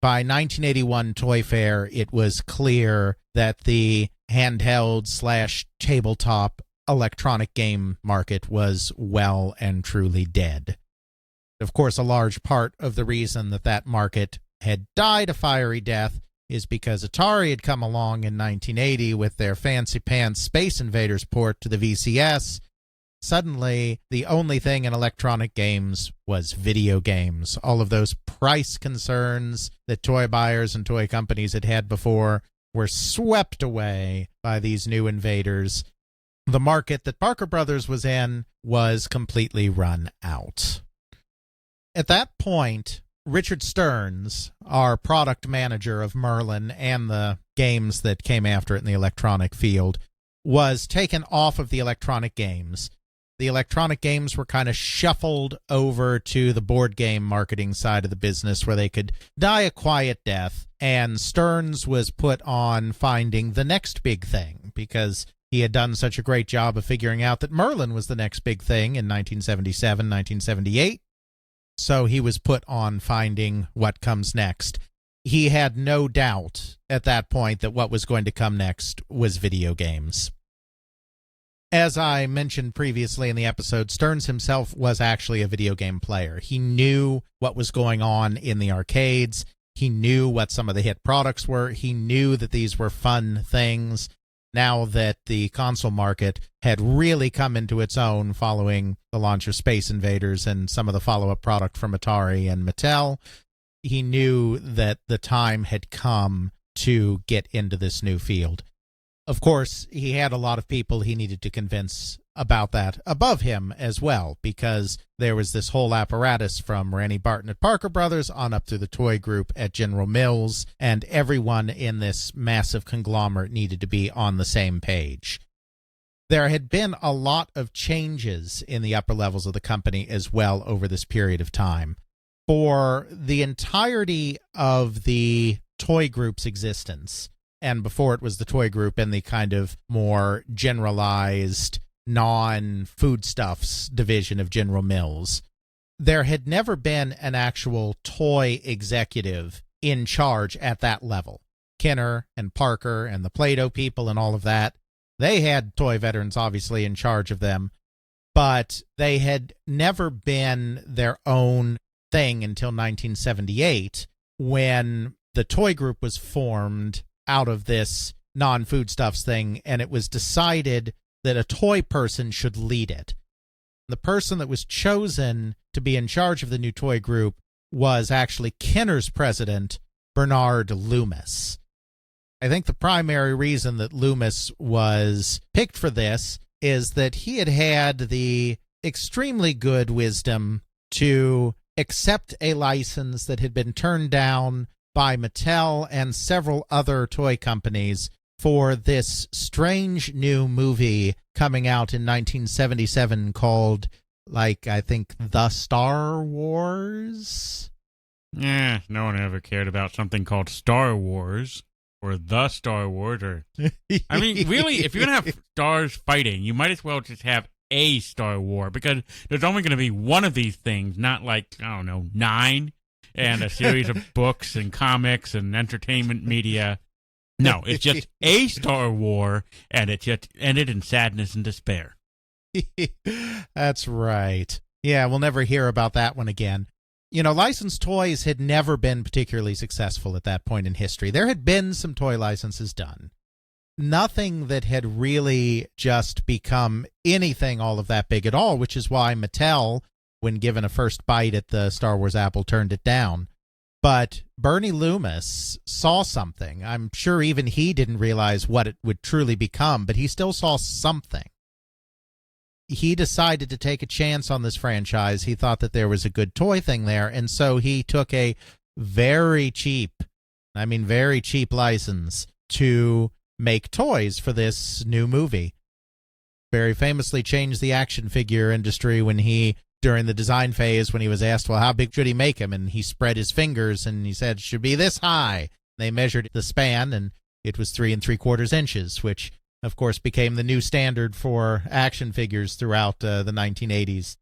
By 1981 Toy Fair, it was clear that the handheld/tabletop electronic game market was well and truly dead. Of course, a large part of the reason that that market had died a fiery death is because Atari had come along in 1980 with their fancy pants Space Invaders port to the VCS. Suddenly, the only thing in electronic games was video games. All of those price concerns that toy buyers and toy companies had had before were swept away by these new invaders. the market that Parker Brothers was in was completely run out. At that point, Richard Stearns, our product manager of Merlin and the games that came after it in the electronic field, was taken off of the electronic games. The electronic games were kind of shuffled over to the board game marketing side of the business where they could die a quiet death, and Stearns was put on finding the next big thing because he had done such a great job of figuring out that Merlin was the next big thing in 1977, 1978. So he was put on finding what comes next. He had no doubt at that point that what was going to come next was video games. As I mentioned previously in the episode, Stearns himself was actually a video game player. He knew what was going on in the arcades. He knew what some of the hit products were. He knew that these were fun things. Now that the console market had really come into its own following the launch of Space Invaders and some of the follow-up product from Atari and Mattel, he knew that the time had come to get into this new field. Of course, he had a lot of people he needed to convince about that above him as well, because there was this whole apparatus from Randy Barton at Parker Brothers on up through the toy group at General Mills, and everyone in this massive conglomerate needed to be on the same page. There had been a lot of changes in the upper levels of the company as well over this period of time. For the entirety of the toy group's existence, and before it was the toy group and the kind of more generalized non-foodstuffs division of General Mills, there had never been an actual toy executive in charge at that level. Kenner and Parker and the Play-Doh people and all of that, they had toy veterans obviously in charge of them, but they had never been their own thing until 1978, when the toy group was formed out of this non-foodstuffs thing, and it was decided that a toy person should lead it. The person that was chosen to be in charge of the new toy group was actually Kenner's president, Bernard Loomis. I think the primary reason that Loomis was picked for this is that he had had the extremely good wisdom to accept a license that had been turned down by Mattel and several other toy companies for this strange new movie coming out in 1977 called, I think, The Star Wars? Yeah, no one ever cared about something called Star Wars or The Star Wars. Or I mean, really, if you're going to have stars fighting, you might as well just have a Star War, because there's only going to be one of these things, not like, I don't know, 9 and a series of books and comics and entertainment media. No, it's just a Star War, and it just ended in sadness and despair. That's right. Yeah, we'll never hear about that one again. You know, licensed toys had never been particularly successful at that point in history. There had been some toy licenses done. Nothing that had really just become anything all of that big at all, which is why Mattel, when given a first bite at the Star Wars apple, turned it down. But Bernie Loomis saw something. I'm sure even he didn't realize what it would truly become, but he still saw something. He decided to take a chance on this franchise. He thought that there was a good toy thing there, and so he took a very cheap license to make toys for this new movie. Very famously changed the action figure industry when he, during the design phase, when he was asked, well, how big should he make him? And he spread his fingers and he said, should be this high. They measured the span and it was 3 3/4 inches, which of course became the new standard for action figures throughout the 1980s.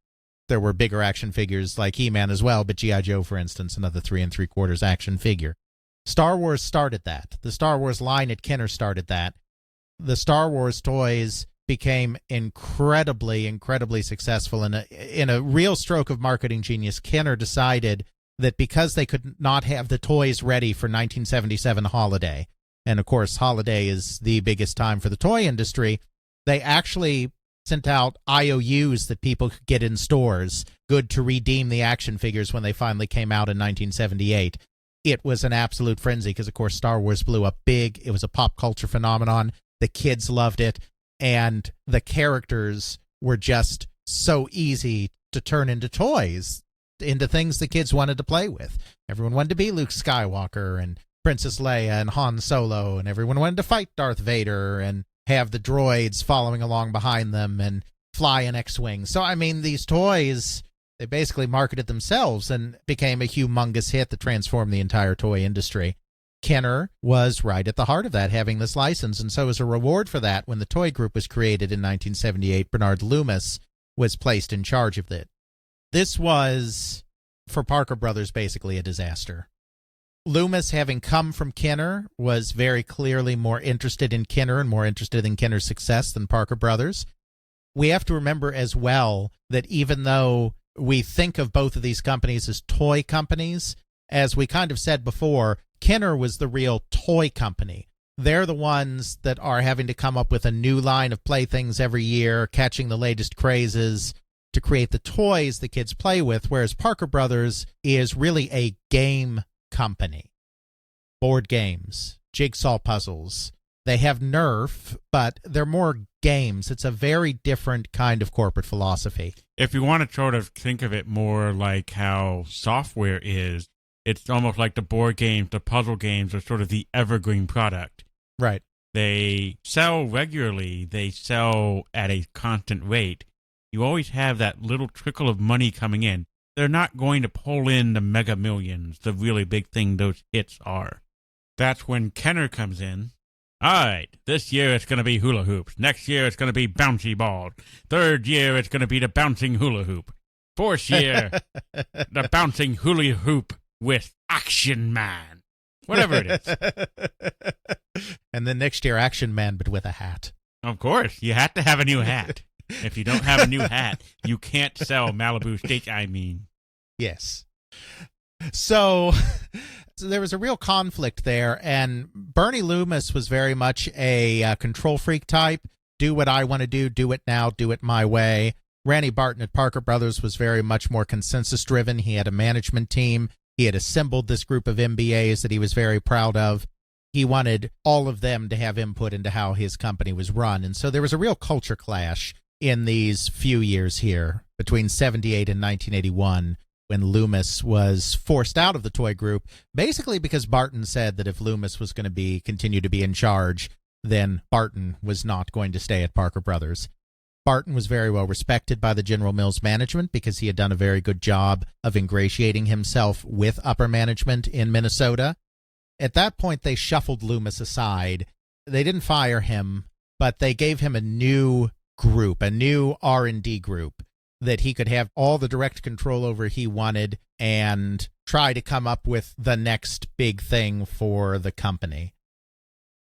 There were bigger action figures like He-Man as well, but G.I. Joe, for instance, another 3 3/4 action figure. Star Wars started that. The Star Wars line at Kenner started that. The Star Wars toys became incredibly, incredibly successful. In a real stroke of marketing genius, Kenner decided that because they could not have the toys ready for 1977 holiday, and of course holiday is the biggest time for the toy industry, they actually sent out IOUs that people could get in stores, good to redeem the action figures when they finally came out in 1978. It was an absolute frenzy because, of course, Star Wars blew up big. It was a pop culture phenomenon. The kids loved it. and the characters were just so easy to turn into toys, into things the kids wanted to play with. Everyone wanted to be Luke Skywalker and Princess Leia and Han Solo, and everyone wanted to fight Darth Vader and have the droids following along behind them and fly an X-Wing. So, I mean, these toys, they basically marketed themselves and became a humongous hit that transformed the entire toy industry. Kenner was right at the heart of that, having this license, and so as a reward for that, when the toy group was created in 1978, Bernard Loomis was placed in charge of it. This was, for Parker Brothers, basically a disaster. Loomis, having come from Kenner, was very clearly more interested in Kenner and more interested in Kenner's success than Parker Brothers. We have to remember as well that even though we think of both of these companies as toy companies, as we kind of said before, Kenner was the real toy company. They're the ones that are having to come up with a new line of playthings every year, catching the latest crazes to create the toys the kids play with, whereas Parker Brothers is really a game company. Board games, jigsaw puzzles. They have Nerf, but they're more games. It's a very different kind of corporate philosophy. If you want to sort of think of it more like how software is, it's almost like the board games, the puzzle games are sort of the evergreen product. Right. They sell regularly. They sell at a constant rate. You always have that little trickle of money coming in. They're not going to pull in the mega millions, the really big thing those hits are. That's when Kenner comes in. All right, this year it's going to be hula hoops. Next year it's going to be bouncy balls. Third year it's going to be the bouncing hula hoop. Fourth year, the bouncing hula hoop with Action Man. Whatever it is. And then next year, Action Man, but with a hat. Of course, you have to have a new hat. If you don't have a new hat, you can't sell Malibu steak, I mean. Yes. So there was a real conflict there, and Bernie Loomis was very much a control freak type. Do what I want to do it now, do it my way. Randy Barton at Parker Brothers was very much more consensus-driven. He had a management team. He had assembled this group of MBAs that he was very proud of. He wanted all of them to have input into how his company was run, and so there was a real culture clash in these few years here between 78 and 1981 when Loomis was forced out of the toy group, basically because Barton said that if Loomis was going to continue to be in charge, then Barton was not going to stay at Parker Brothers. Barton was very well respected by the General Mills management because he had done a very good job of ingratiating himself with upper management in Minnesota. At that point, they shuffled Loomis aside. They didn't fire him, but they gave him a new group, a new R&D group that he could have all the direct control over he wanted and try to come up with the next big thing for the company.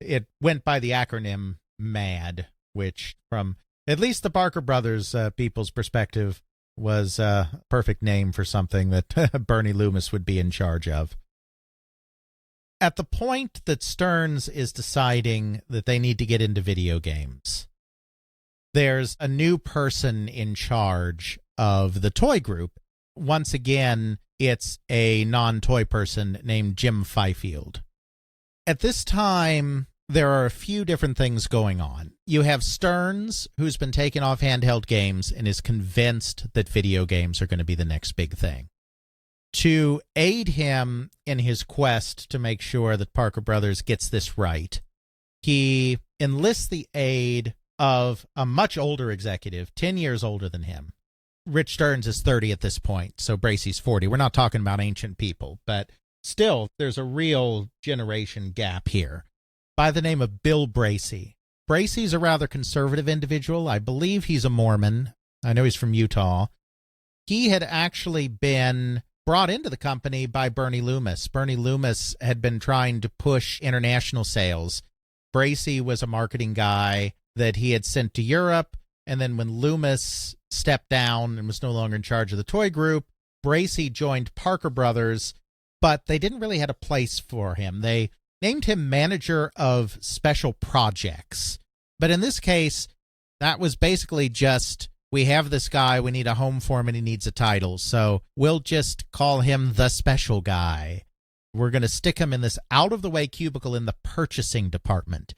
It went by the acronym MAD, which from at least the Parker Brothers people's perspective was a perfect name for something that Bernie Loomis would be in charge of. At the point that Stearns is deciding that they need to get into video games, there's a new person in charge of the toy group. Once again, it's a non-toy person named Jim Fifield. At this time, there are a few different things going on. You have Stearns, who's been taking off handheld games and is convinced that video games are going to be the next big thing. To aid him in his quest to make sure that Parker Brothers gets this right, he enlists the aid of a much older executive, 10 years older than him. Rich Stearns is 30 at this point, so Bracey's 40. We're not talking about ancient people, but still, there's a real generation gap here. By the name of Bill Bracey. Bracey's a rather conservative individual. I believe he's a Mormon. I know he's from Utah. He had actually been brought into the company by Bernie Loomis. Bernie Loomis had been trying to push international sales. Bracey was a marketing guy that he had sent to Europe, and then when Loomis stepped down and was no longer in charge of the toy group, Bracey joined Parker Brothers, but they didn't really have a place for him. They named him manager of special projects. But in this case, that was basically just, we have this guy, we need a home for him, and he needs a title, so we'll just call him the special guy. We're going to stick him in this out-of-the-way cubicle in the purchasing department.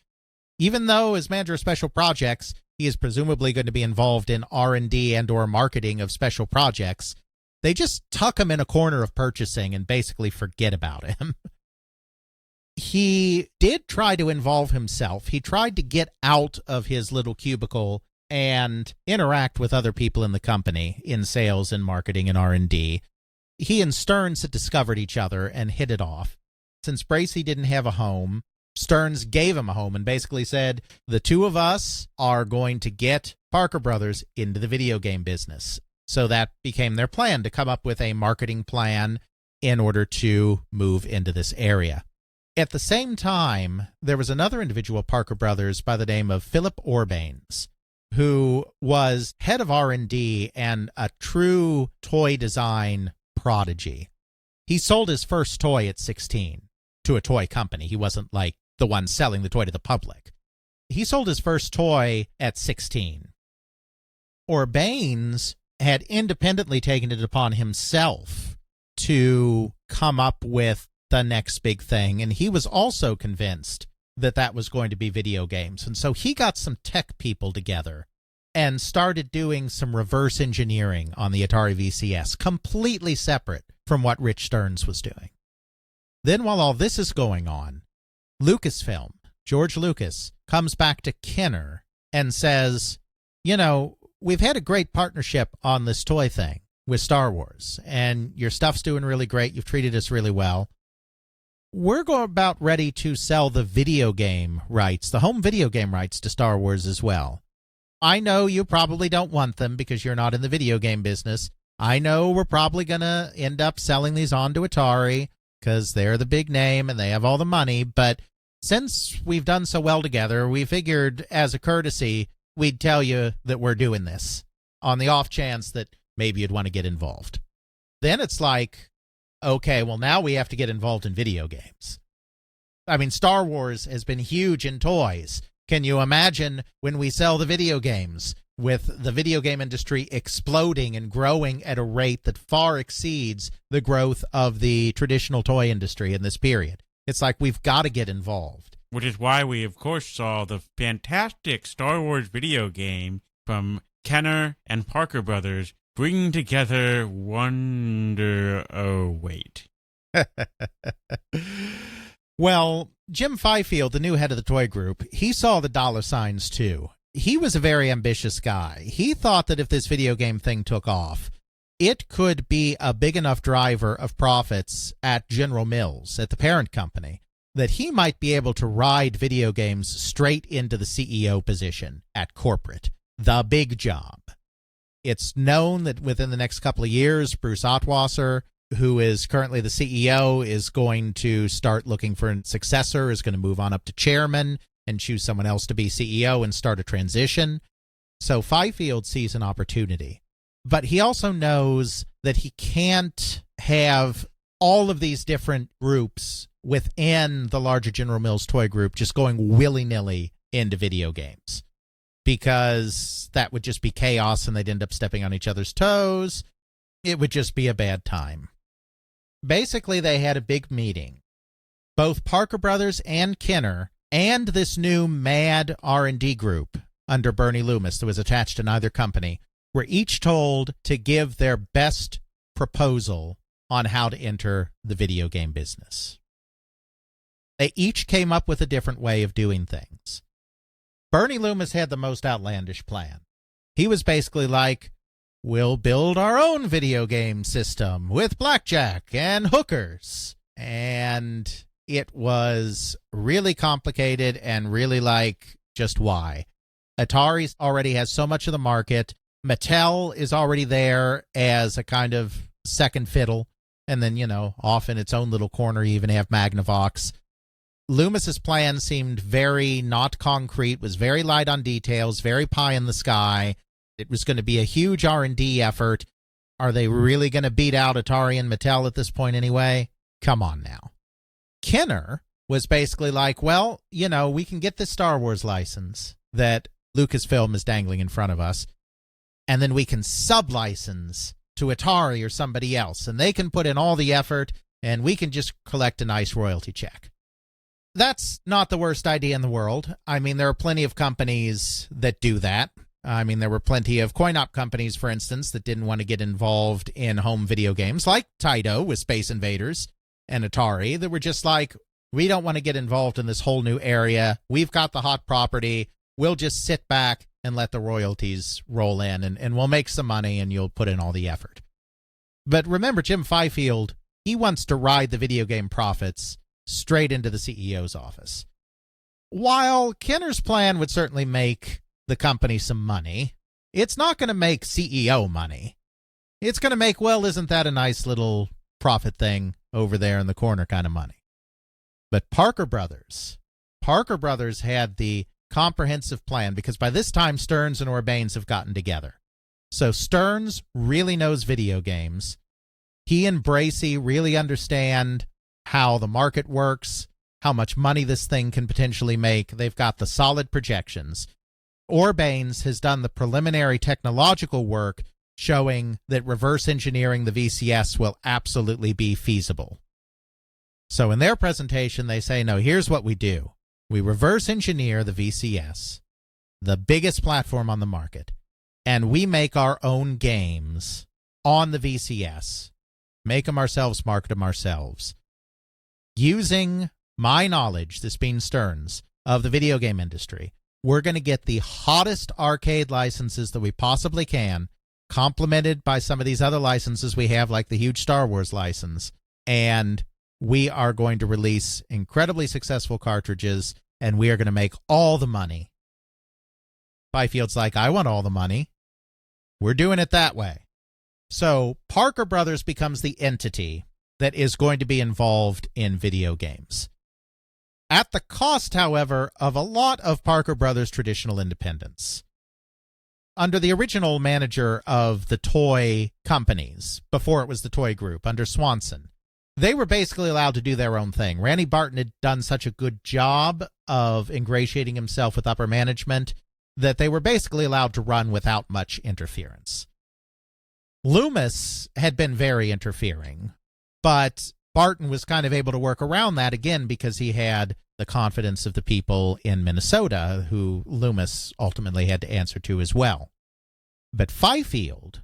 Even though as manager of special projects, he is presumably going to be involved in R&D and or marketing of special projects, they just tuck him in a corner of purchasing and basically forget about him. He did try to involve himself. He tried to get out of his little cubicle and interact with other people in the company in sales and marketing and R&D. He and Stearns had discovered each other and hit it off. Since Bracey didn't have a home, Stearns gave him a home and basically said, the two of us are going to get Parker Brothers into the video game business. So that became their plan, to come up with a marketing plan in order to move into this area. At the same time, there was another individual, Parker Brothers, by the name of Philip Orbanes, who was head of R&D and a true toy design prodigy. He sold his first toy at 16 to a toy company. He wasn't like the one selling the toy to the public. He sold his first toy at 16. Orbanes had independently taken it upon himself to come up with the next big thing, and he was also convinced that that was going to be video games. And so he got some tech people together and started doing some reverse engineering on the Atari VCS, completely separate from what Rich Stearns was doing. Then while all this is going on, Lucasfilm, George Lucas, comes back to Kenner and says, you know, we've had a great partnership on this toy thing with Star Wars, and your stuff's doing really great. You've treated us really well. We're about ready to sell the video game rights, the home video game rights to Star Wars as well. I know you probably don't want them because you're not in the video game business. I know we're probably going to end up selling these on to Atari because they're the big name and they have all the money. But since we've done so well together, we figured as a courtesy, we'd tell you that we're doing this on the off chance that maybe you'd want to get involved. Then it's like, okay, well, now we have to get involved in video games. I mean, Star Wars has been huge in toys. Can you imagine when we sell the video games, with the video game industry exploding and growing at a rate that far exceeds the growth of the traditional toy industry in this period? It's like we've got to get involved. Which is why we, of course, saw the fantastic Star Wars video game from Kenner and Parker Brothers bringing together Wonder... Oh, wait. Well, Jim Fifield, the new head of the toy group, he saw the dollar signs too. He was a very ambitious guy. He thought that if this video game thing took off, it could be a big enough driver of profits at General Mills, at the parent company, that he might be able to ride video games straight into the CEO position at corporate, the big job. It's known that within the next couple of years, Bruce Ottwasser, who is currently the CEO, is going to start looking for a successor, is going to move on up to chairman and choose someone else to be CEO and start a transition. So Fifield sees an opportunity. But he also knows that he can't have all of these different groups within the larger General Mills toy group just going willy-nilly into video games, because that would just be chaos and they'd end up stepping on each other's toes. It would just be a bad time. Basically, they had a big meeting. Both Parker Brothers and Kenner and this new mad R&D group under Bernie Loomis that was attached to neither company were each told to give their best proposal on how to enter the video game business. They each came up with a different way of doing things. Bernie Loomis had the most outlandish plan. He was basically like, we'll build our own video game system with blackjack and hookers. And it was really complicated and really like, just why? Atari already has so much of the market. Mattel is already there as a kind of second fiddle. And then, you know, off in its own little corner, you even have Magnavox. Loomis's plan seemed very not concrete, was very light on details, very pie in the sky. It was going to be a huge R&D effort. Are they really going to beat out Atari and Mattel at this point anyway? Come on now. Kenner was basically like, well, you know, we can get this Star Wars license that Lucasfilm is dangling in front of us, and then we can sub-license to Atari or somebody else, and they can put in all the effort, and we can just collect a nice royalty check. That's not the worst idea in the world. I mean, there are plenty of companies that do that. I mean, there were plenty of coin-op companies, for instance, that didn't want to get involved in home video games, like Taito with Space Invaders and Atari, that were just like, we don't want to get involved in this whole new area. We've got the hot property. We'll just sit back and let the royalties roll in, and we'll make some money, and you'll put in all the effort. But remember, Jim Fifield, he wants to ride the video game profits straight into the CEO's office. While Kenner's plan would certainly make the company some money, it's not going to make CEO money. It's going to make, well, isn't that a nice little profit thing over there in the corner kind of money. But Parker Brothers had the comprehensive plan, because by this time Stearns and Orbanes have gotten together. So Stearns really knows video games. He and Bracey really understand how the market works, how much money this thing can potentially make. They've got the solid projections. Orbanes has done the preliminary technological work showing that reverse engineering the VCS will absolutely be feasible. So in their presentation, they say, no, here's what we do. We reverse engineer the VCS, the biggest platform on the market, and we make our own games on the VCS, make them ourselves, market them ourselves. Using my knowledge, this being Stearns, of the video game industry, we're going to get the hottest arcade licenses that we possibly can, complemented by some of these other licenses we have, like the huge Star Wars license, and we are going to release incredibly successful cartridges, and we are going to make all the money. Byfield's like, I want all the money. We're doing it that way. So Parker Brothers becomes the entity that is going to be involved in video games. At the cost, however, of a lot of Parker Brothers' traditional independence. Under the original manager of the toy companies, before it was the toy group, under Swanson, they were basically allowed to do their own thing. Randy Barton had done such a good job of ingratiating himself with upper management that they were basically allowed to run without much interference. Loomis had been very interfering, but Barton was kind of able to work around that, again, because he had the confidence of the people in Minnesota, who Loomis ultimately had to answer to as well. But Fifield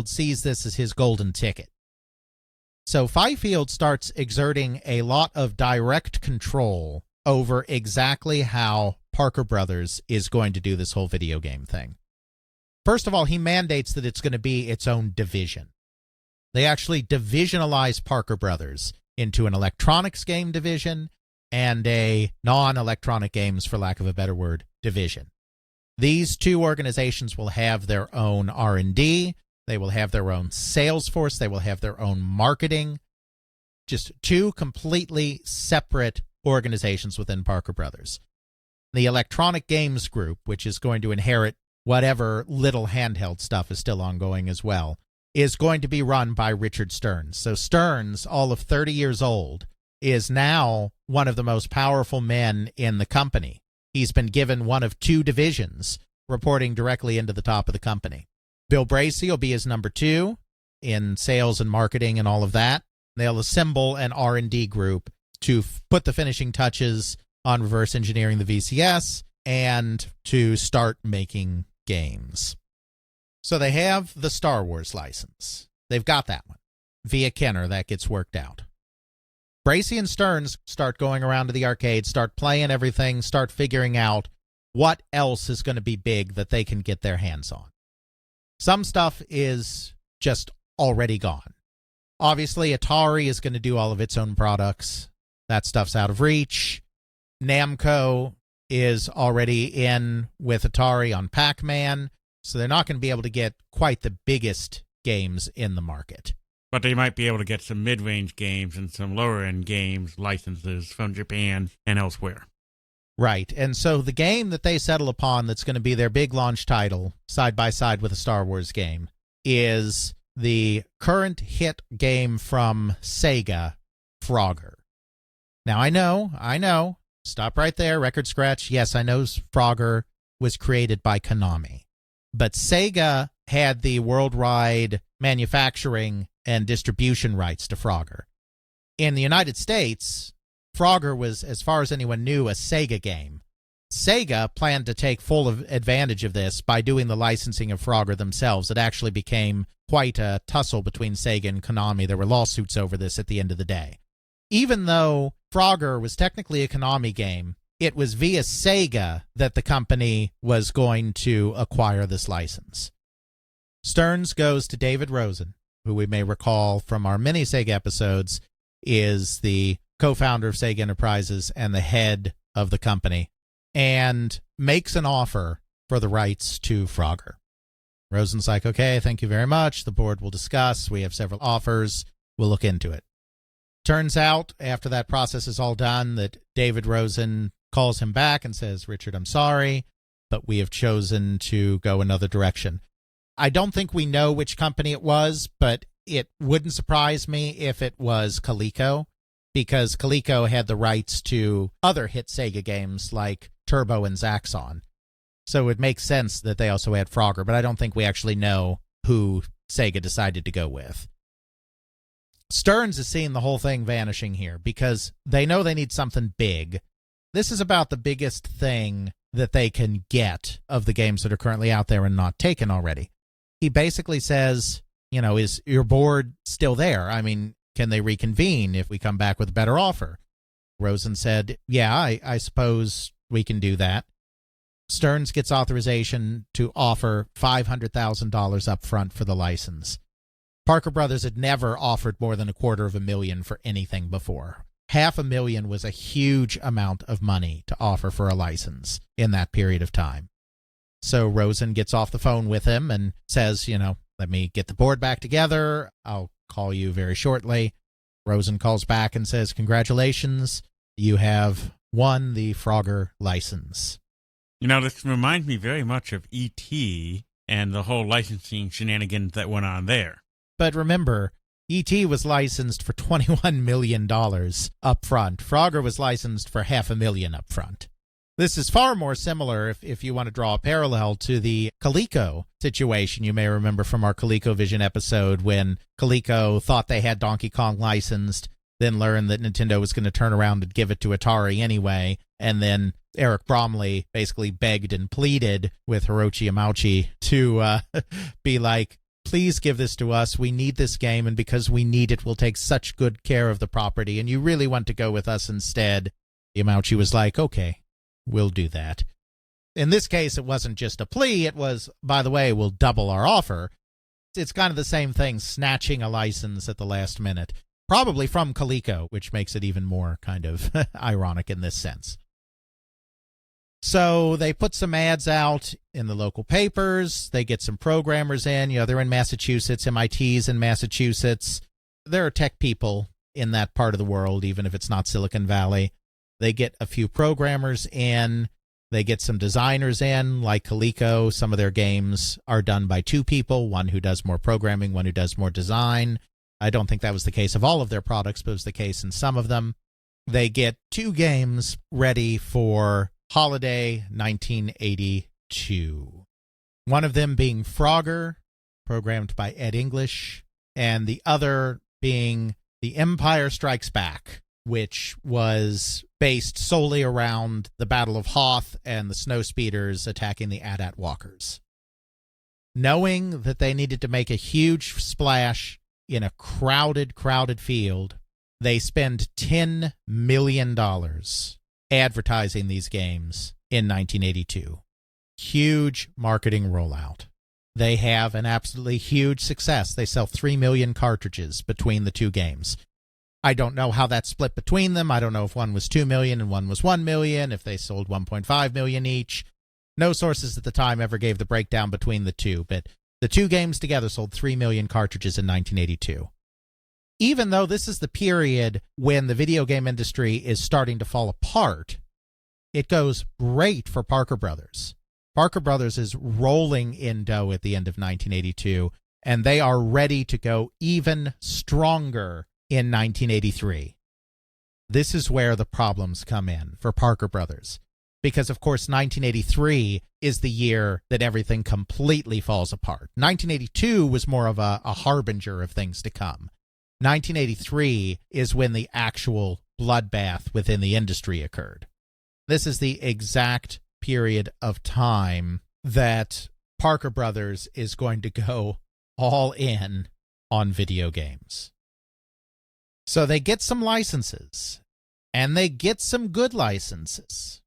sees this as his golden ticket. So Fifield starts exerting a lot of direct control over exactly how Parker Brothers is going to do this whole video game thing. First of all, he mandates that it's going to be its own division. They actually divisionalize Parker Brothers into an electronics game division and a non-electronic games, for lack of a better word, division. These two organizations will have their own R&D. They will have their own sales force. They will have their own marketing. Just two completely separate organizations within Parker Brothers. The Electronic Games Group, which is going to inherit whatever little handheld stuff is still ongoing as well, is going to be run by Richard Stearns. So Stearns, all of 30 years old, is now one of the most powerful men in the company. He's been given one of two divisions, reporting directly into the top of the company. Bill Bracey will be his number two in sales and marketing and all of that. They'll assemble an R&D group to put the finishing touches on reverse engineering the VCS and to start making games. So they have the Star Wars license. They've got that one. Via Kenner, that gets worked out. Bracey and Stearns start going around to the arcade, start playing everything, start figuring out what else is going to be big that they can get their hands on. Some stuff is just already gone. Obviously, Atari is going to do all of its own products. That stuff's out of reach. Namco is already in with Atari on Pac-Man, so they're not going to be able to get quite the biggest games in the market. But they might be able to get some mid-range games and some lower-end games licenses from Japan and elsewhere. Right, and so the game that they settle upon that's going to be their big launch title, side by side with a Star Wars game, is the current hit game from Sega, Frogger. Now, I know, stop right there, record scratch. Yes, I know Frogger was created by Konami, but Sega had the worldwide manufacturing and distribution rights to Frogger. In the United States, Frogger was, as far as anyone knew, a Sega game. Sega planned to take full advantage of this by doing the licensing of Frogger themselves. It actually became quite a tussle between Sega and Konami. There were lawsuits over this at the end of the day. Even though Frogger was technically a Konami game, it was via Sega that the company was going to acquire this license. Stearns goes to David Rosen, who we may recall from our mini Sega episodes is the co-founder of Sega Enterprises and the head of the company, and makes an offer for the rights to Frogger. Rosen's like, okay, thank you very much. The board will discuss. We have several offers. We'll look into it. Turns out, after that process is all done, that David Rosen calls him back and says, Richard, I'm sorry, but we have chosen to go another direction. I don't think we know which company it was, but it wouldn't surprise me if it was Coleco, because Coleco had the rights to other hit Sega games like Turbo and Zaxxon. So it makes sense that they also had Frogger, but I don't think we actually know who Sega decided to go with. Stearns is seeing the whole thing vanishing here because they know they need something big. This is about the biggest thing that they can get of the games that are currently out there and not taken already. He basically says, you know, is your board still there? I mean, can they reconvene if we come back with a better offer? Rosen said, yeah, I suppose we can do that. Stearns gets authorization to offer $500,000 up front for the license. Parker Brothers had never offered more than $250,000 for anything before. $500,000 was a huge amount of money to offer for a license in that period of time. So Rosen gets off the phone with him and says, you know, let me get the board back together. I'll call you very shortly. Rosen calls back and says, congratulations, you have won the Frogger license. You know, this reminds me very much of E.T. and the whole licensing shenanigans that went on there. But remember, E.T. was licensed for $21 million up front. Frogger was licensed for $500,000 up front. This is far more similar, if you want to draw a parallel, to the Coleco situation. You may remember from our ColecoVision episode when Coleco thought they had Donkey Kong licensed, then learned that Nintendo was going to turn around and give it to Atari anyway, and then Eric Bromley basically begged and pleaded with Hiroshi Yamauchi to be like, please give this to us. We need this game, and because we need it, we'll take such good care of the property, and you really want to go with us instead. Yamauchi was like, okay, we'll do that. In this case, it wasn't just a plea. It was, by the way, we'll double our offer. It's kind of the same thing, snatching a license at the last minute. Probably from Coleco, which makes it even more kind of ironic in this sense. So they put some ads out in the local papers. They get some programmers in. You know, they're in Massachusetts. MIT's in Massachusetts. There are tech people in that part of the world, even if it's not Silicon Valley. They get a few programmers in. They get some designers in, like Coleco. Some of their games are done by two people, one who does more programming, one who does more design. I don't think that was the case of all of their products, but it was the case in some of them. They get two games ready for holiday 1982. One of them being Frogger, programmed by Ed English, and the other being The Empire Strikes Back, which was based solely around the Battle of Hoth and the Snowspeeders attacking the AT-AT walkers. Knowing that they needed to make a huge splash in a crowded field, they spend $10 million advertising these games in 1982. Huge marketing rollout. They have an absolutely huge success. They sell 3 million cartridges between the two games. I don't know how that split between them. I don't know if one was 2 million and one was 1 million, if they sold 1.5 million each. No sources at the time ever gave the breakdown between the two, but the two games together sold 3 million cartridges in 1982. Even though this is the period when the video game industry is starting to fall apart, it goes great for Parker Brothers. Parker Brothers is rolling in dough at the end of 1982, and they are ready to go even stronger in 1983. This is where the problems come in for Parker Brothers. Because, of course, 1983 is the year that everything completely falls apart. 1982 was more of a harbinger of things to come. 1983 is when the actual bloodbath within the industry occurred. This is the exact period of time that Parker Brothers is going to go all in on video games. So they get some licenses, and they get some good licenses.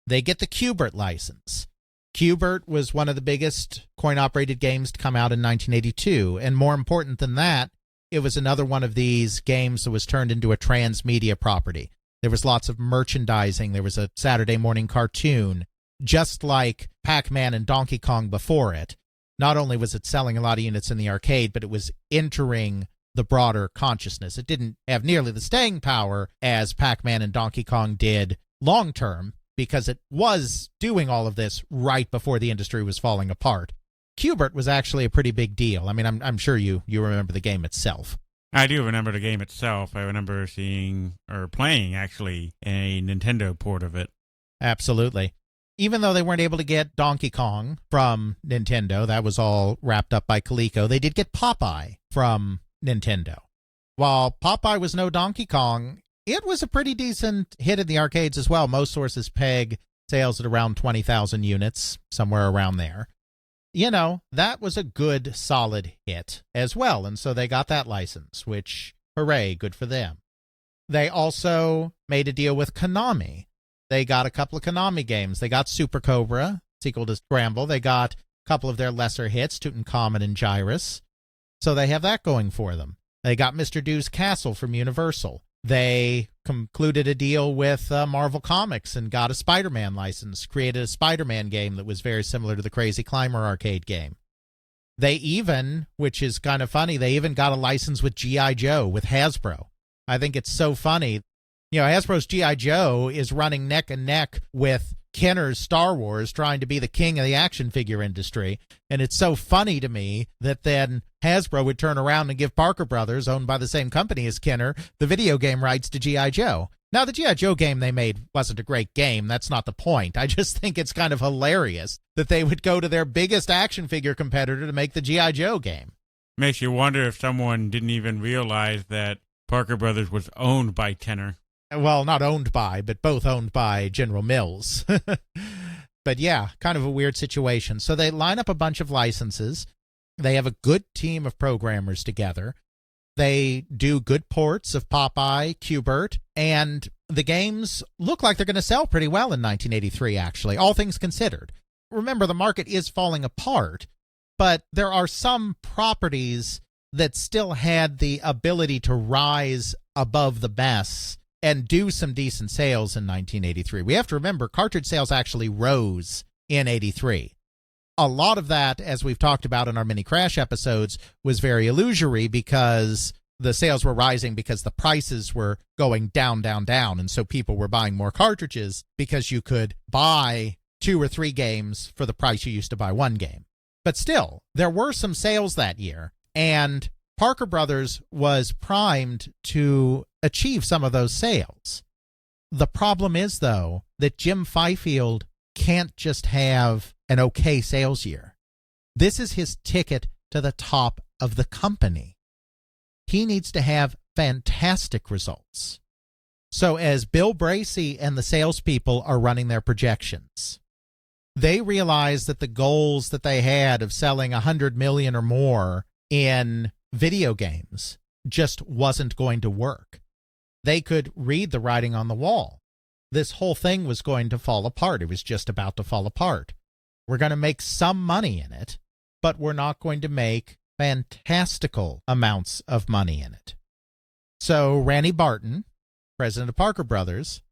They get the Q*bert license. Q*bert was one of the biggest coin-operated games to come out in 1982, and more important than that, it was another one of these games that was turned into a transmedia property. There was lots of merchandising. There was a Saturday morning cartoon, just like Pac-Man and Donkey Kong before it. Not only was it selling a lot of units in the arcade, but it was entering the broader consciousness. It didn't have nearly the staying power as Pac-Man and Donkey Kong did long-term, because it was doing all of this right before the industry was falling apart. Q*bert was actually a pretty big deal. I mean, I'm sure you remember the game itself. I do remember the game itself. I remember seeing, or playing, actually, a Nintendo port of it. Absolutely. Even though they weren't able to get Donkey Kong from Nintendo, that was all wrapped up by Coleco, they did get Popeye from Nintendo. While Popeye was no Donkey Kong, it was a pretty decent hit in the arcades as well. Most sources peg sales at around 20,000 units, somewhere around there. You know, that was a good, solid hit as well, and so they got that license, which, hooray, good for them. They also made a deal with Konami. They got a couple of Konami games. They got Super Cobra, sequel to Scramble. They got a couple of their lesser hits, Tutankhamun and Gyrus. So they have that going for them. They got Mr. Doo's Castle from Universal. They concluded a deal with Marvel Comics and got a Spider-Man license, created a Spider-Man game that was very similar to the Crazy Climber arcade game. They even, which is kind of funny, they even got a license with G.I. Joe, with Hasbro. I think it's so funny. You know, Hasbro's G.I. Joe is running neck and neck with Kenner's Star Wars, trying to be the king of the action figure industry. And it's so funny to me that then Hasbro would turn around and give Parker Brothers, owned by the same company as Kenner, the video game rights to G.I. Joe. Now, the G.I. Joe game they made wasn't a great game. That's not the point. I just think it's kind of hilarious that they would go to their biggest action figure competitor to make the G.I. Joe game. Makes you wonder if someone didn't even realize that Parker Brothers was owned by Kenner. Well, not owned by, but both owned by General Mills. But yeah, kind of a weird situation. So they line up a bunch of licenses. They have a good team of programmers together. They do good ports of Popeye, Q*bert, and the games look like they're going to sell pretty well in 1983, actually, all things considered. Remember, the market is falling apart, but there are some properties that still had the ability to rise above the mess and do some decent sales in 1983. We have to remember, cartridge sales actually rose in 83. A lot of that, as we've talked about in our mini crash episodes, was very illusory because the sales were rising because the prices were going down, down, down. And so people were buying more cartridges because you could buy 2 or 3 games for the price you used to buy one game. But still, there were some sales that year, and Parker Brothers was primed to achieve some of those sales. The problem is, though, that Jim Fifield can't just have an okay sales year. This is his ticket to the top of the company. He needs to have fantastic results. So as Bill Bracey and the salespeople are running their projections, they realize that the goals that they had of selling 100 million or more in video games just wasn't going to work. They could read the writing on the wall. This whole thing was going to fall apart. It was just about to fall apart. We're going to make some money in it, but we're not going to make fantastical amounts of money in it. So Randy Barton, president of Parker Brothers,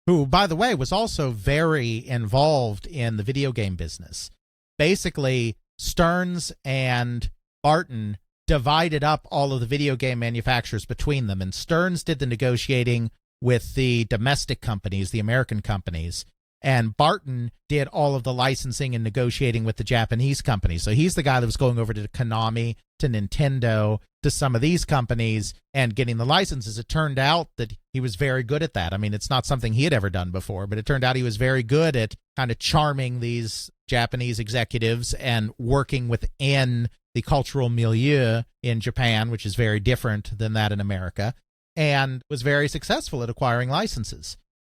who, by the way, was also very involved in the video game business. Basically, Stearns and Barton divided up all of the video game manufacturers between them, and Stearns did the negotiating with the domestic companies, the American companies, and Barton did all of the licensing and negotiating with the Japanese companies. So he's the guy that was going over to Konami, to Nintendo, to some of these companies and getting the licenses. It turned out that he was very good at that. I mean, it's not something he had ever done before, but it turned out he was very good at kind of charming these Japanese executives and working within the cultural milieu in Japan, which is very different than that in America. and was very successful at acquiring licenses.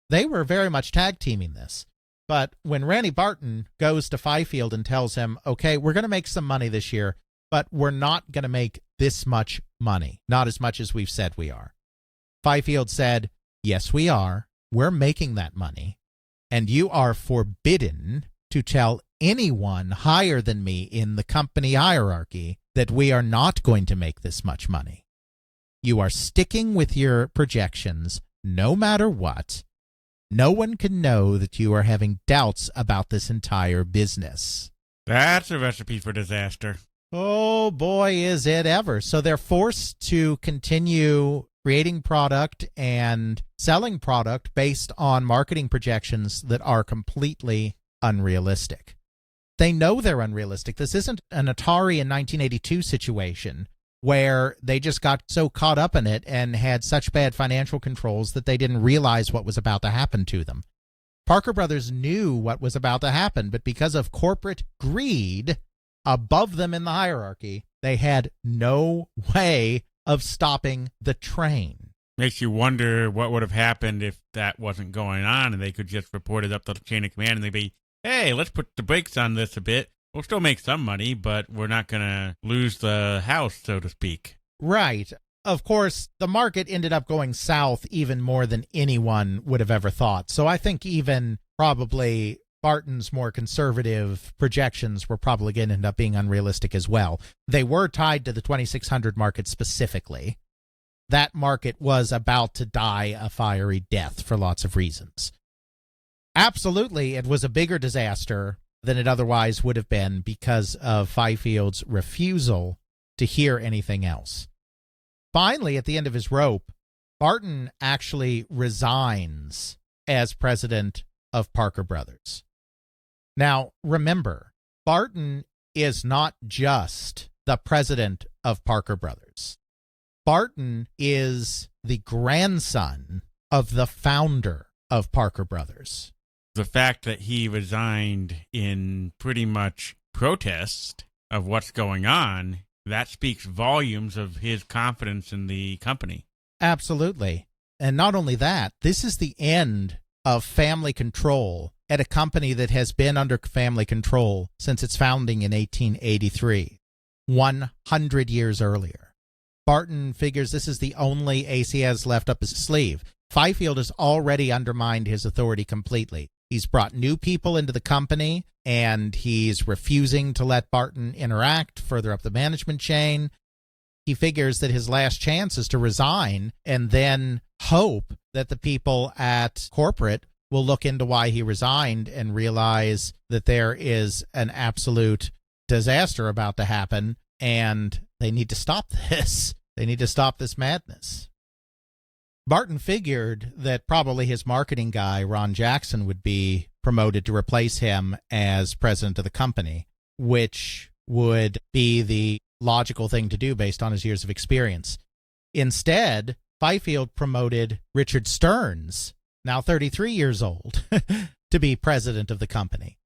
They were very much tag teaming this. But when Randy Barton goes to Fifield and tells him, okay, we're going to make some money this year, but we're not going to make this much money, not as much as we've said we are. Fifield said, yes, we are. We're making that money, and you are forbidden to tell anyone higher than me in the company hierarchy that we are not going to make this much money. You are sticking with your projections no matter what. No one can know that you are having doubts about this entire business. That's a recipe for disaster. Oh, boy, is it ever. So they're forced to continue creating product and selling product based on marketing projections that are completely unrealistic. They know they're unrealistic. This isn't an Atari in 1982 situation where they just got so caught up in it and had such bad financial controls that they didn't realize what was about to happen to them. Parker Brothers knew what was about to happen, but because of corporate greed above them in the hierarchy, they had no way of stopping the train. Makes you wonder what would have happened if that wasn't going on and they could just report it up the chain of command and they'd be, hey, let's put the brakes on this a bit. We'll still make some money, but we're not going to lose the house, so to speak. Right. Of course, the market ended up going south even more than anyone would have ever thought. So I think even probably Barton's more conservative projections were probably going to end up being unrealistic as well. They were tied to the 2600 market specifically. That market was about to die a fiery death for lots of reasons. Absolutely, it was a bigger disaster than it otherwise would have been because of Fifield's refusal to hear anything else. Finally, at the end of his rope, Barton actually resigns as president of Parker Brothers. Now, remember, Barton is not just the president of Parker Brothers. Barton is the grandson of the founder of Parker Brothers. The fact that he resigned in pretty much protest of what's going on, that speaks volumes of his confidence in the company. Absolutely. And not only that, this is the end of family control at a company that has been under family control since its founding in 1883, 100 years earlier. Barton figures this is the only ace he has left up his sleeve. Fifield has already undermined his authority completely. He's brought new people into the company, and he's refusing to let Barton interact further up the management chain. He figures that his last chance is to resign and then hope that the people at corporate will look into why he resigned and realize that there is an absolute disaster about to happen, and they need to stop this. They need to stop this madness. Barton figured that probably his marketing guy, Ron Jackson, would be promoted to replace him as president of the company, which would be the logical thing to do based on his years of experience. Instead, Fifield promoted Richard Stearns, now 33 years old, to be president of the company.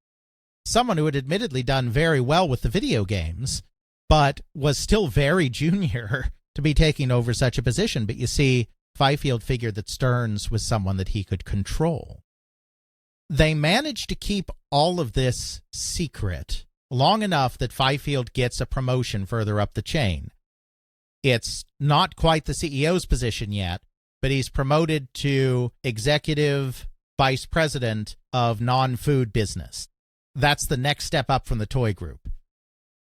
Someone who had admittedly done very well with the video games, but was still very junior to be taking over such a position. But you see, Fifield figured that Stearns was someone that he could control. They managed to keep all of this secret long enough that Fifield gets a promotion further up the chain. It's not quite the CEO's position yet, but he's promoted to executive vice president of non-food business. That's the next step up from the toy group.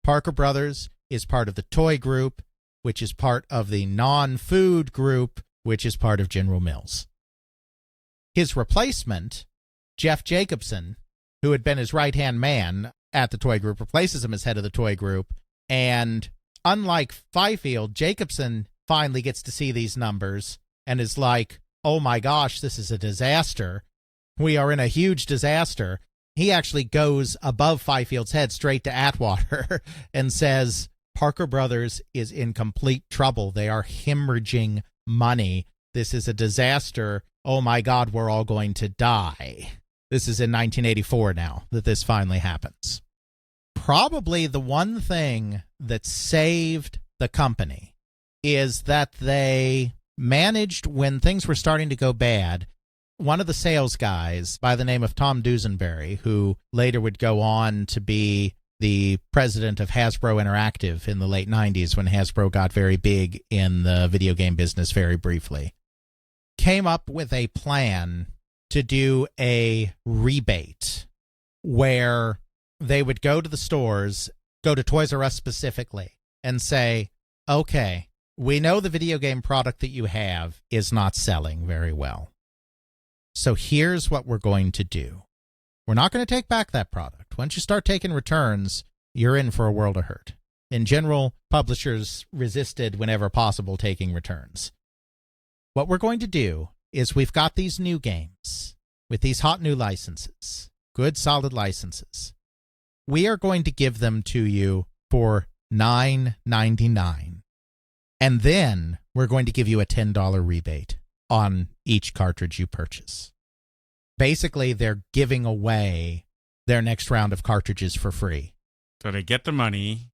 Parker Brothers is part of the toy group, which is part of the non-food group, which is part of General Mills. His replacement, Jeff Jacobson, who had been his right-hand man at the toy group, replaces him as head of the toy group. And unlike Fifield, Jacobson finally gets to see these numbers and is like, oh my gosh, this is a disaster. We are in a huge disaster. He actually goes above Fifield's head straight to Atwater and says, Parker Brothers is in complete trouble. They are hemorrhaging money. This is a disaster. Oh my God, we're all going to die. This is in 1984 now that this finally happens. Probably the one thing that saved the company is that they managed, when things were starting to go bad, one of the sales guys by the name of Tom Dusenberry, who later would go on to be the president of Hasbro Interactive in the late 90s when Hasbro got very big in the video game business very briefly, came up with a plan to do a rebate where they would go to the stores, go to Toys R Us specifically, and say, okay, we know the video game product that you have is not selling very well. So here's what we're going to do. We're not going to take back that product. Once you start taking returns, you're in for a world of hurt. In general, publishers resisted whenever possible taking returns. What we're going to do is we've got these new games with these hot new licenses, good solid licenses. We are going to give them to you for $9.99. And then we're going to give you a $10 rebate on each cartridge you purchase. Basically, they're giving away their next round of cartridges for free. So they get the money,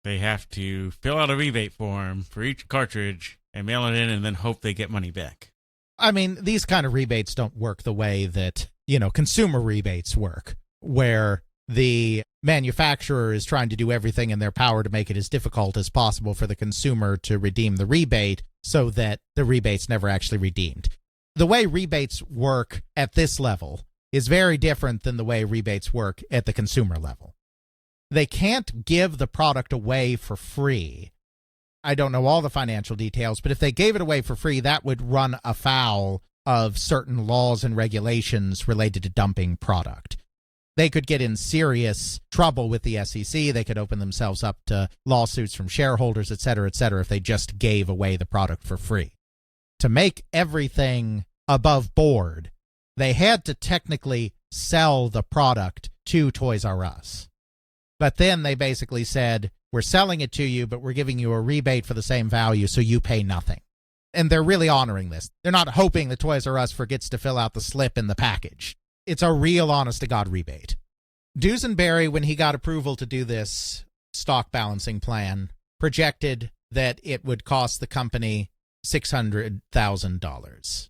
they have to fill out a rebate form for each cartridge and mail it in and then hope they get money back. I mean, these kind of rebates don't work the way that, consumer rebates work, where the manufacturer is trying to do everything in their power to make it as difficult as possible for the consumer to redeem the rebate so that the rebate's never actually redeemed. The way rebates work at this level is very different than the way rebates work at the consumer level. They can't give the product away for free. I don't know all the financial details, but if they gave it away for free, that would run afoul of certain laws and regulations related to dumping product. They could get in serious trouble with the SEC. They could open themselves up to lawsuits from shareholders, et cetera, if they just gave away the product for free. To make everything above board, they had to technically sell the product to Toys R Us. But then they basically said, we're selling it to you, but we're giving you a rebate for the same value, so you pay nothing. And they're really honoring this. They're not hoping that Toys R Us forgets to fill out the slip in the package. It's a real honest-to-God rebate. Dusenberry, when he got approval to do this stock balancing plan, projected that it would cost the company $600,000.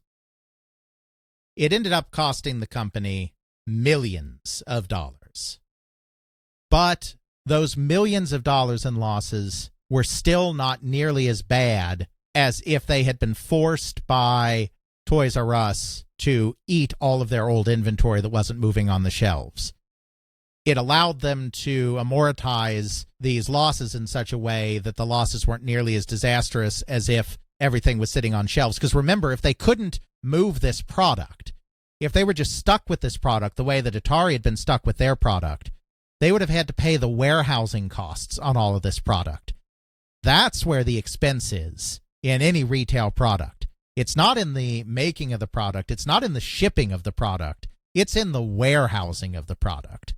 It ended up costing the company millions of dollars. But those millions of dollars in losses were still not nearly as bad as if they had been forced by Toys R Us to eat all of their old inventory that wasn't moving on the shelves. It allowed them to amortize these losses in such a way that the losses weren't nearly as disastrous as if everything was sitting on shelves. Because remember, if they couldn't move this product, if they were just stuck with this product the way that Atari had been stuck with their product, they would have had to pay the warehousing costs on all of this product. That's where the expense is in any retail product. It's not in the making of the product. It's not in the shipping of the product. It's in the warehousing of the product.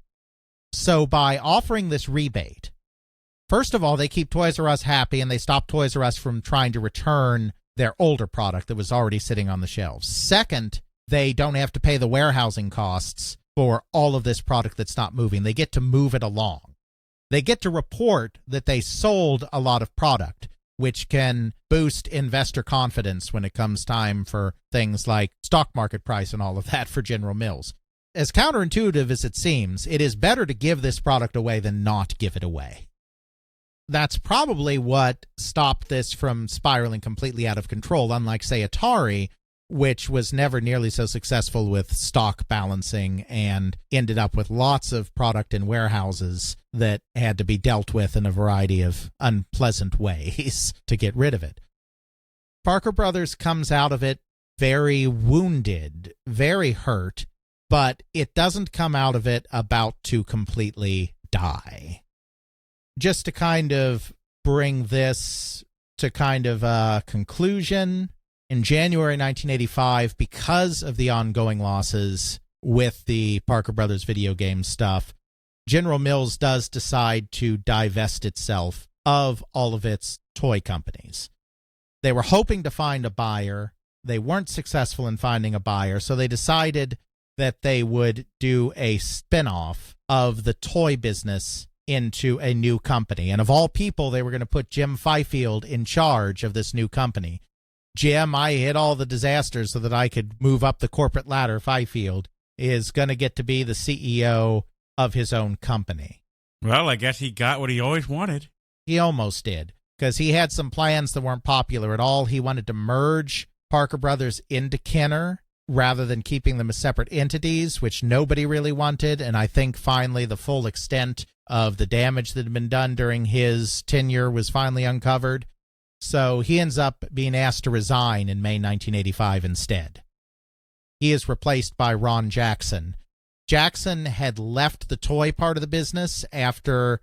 So by offering this rebate, first of all, they keep Toys R Us happy and they stop Toys R Us from trying to return their older product that was already sitting on the shelves. Second, they don't have to pay the warehousing costs for all of this product that's not moving. They get to move it along. They get to report that they sold a lot of product, which can boost investor confidence when it comes time for things like stock market price and all of that for General Mills. As counterintuitive as it seems, it is better to give this product away than not give it away. That's probably what stopped this from spiraling completely out of control, unlike, say, Atari, which was never nearly so successful with stock balancing and ended up with lots of product in warehouses that had to be dealt with in a variety of unpleasant ways to get rid of it. Parker Brothers comes out of it very wounded, very hurt, but it doesn't come out of it about to completely die. Just to kind of bring this to kind of a conclusion, in January 1985, because of the ongoing losses with the Parker Brothers video game stuff, General Mills does decide to divest itself of all of its toy companies. They were hoping to find a buyer. They weren't successful in finding a buyer, so they decided that they would do a spin-off of the toy business into a new company. And of all people, they were going to put Jim Fifield in charge of this new company. Jim, I hit all the disasters so that I could move up the corporate ladder, Fifield, is going to get to be the CEO of his own company. Well, I guess he got what he always wanted. He almost did, because he had some plans that weren't popular at all. He wanted to merge Parker Brothers into Kenner rather than keeping them as separate entities, which nobody really wanted. And I think finally the full extent of the damage that had been done during his tenure was finally uncovered. So he ends up being asked to resign in May 1985 instead. He is replaced by Ron Jackson. Jackson had left the toy part of the business after,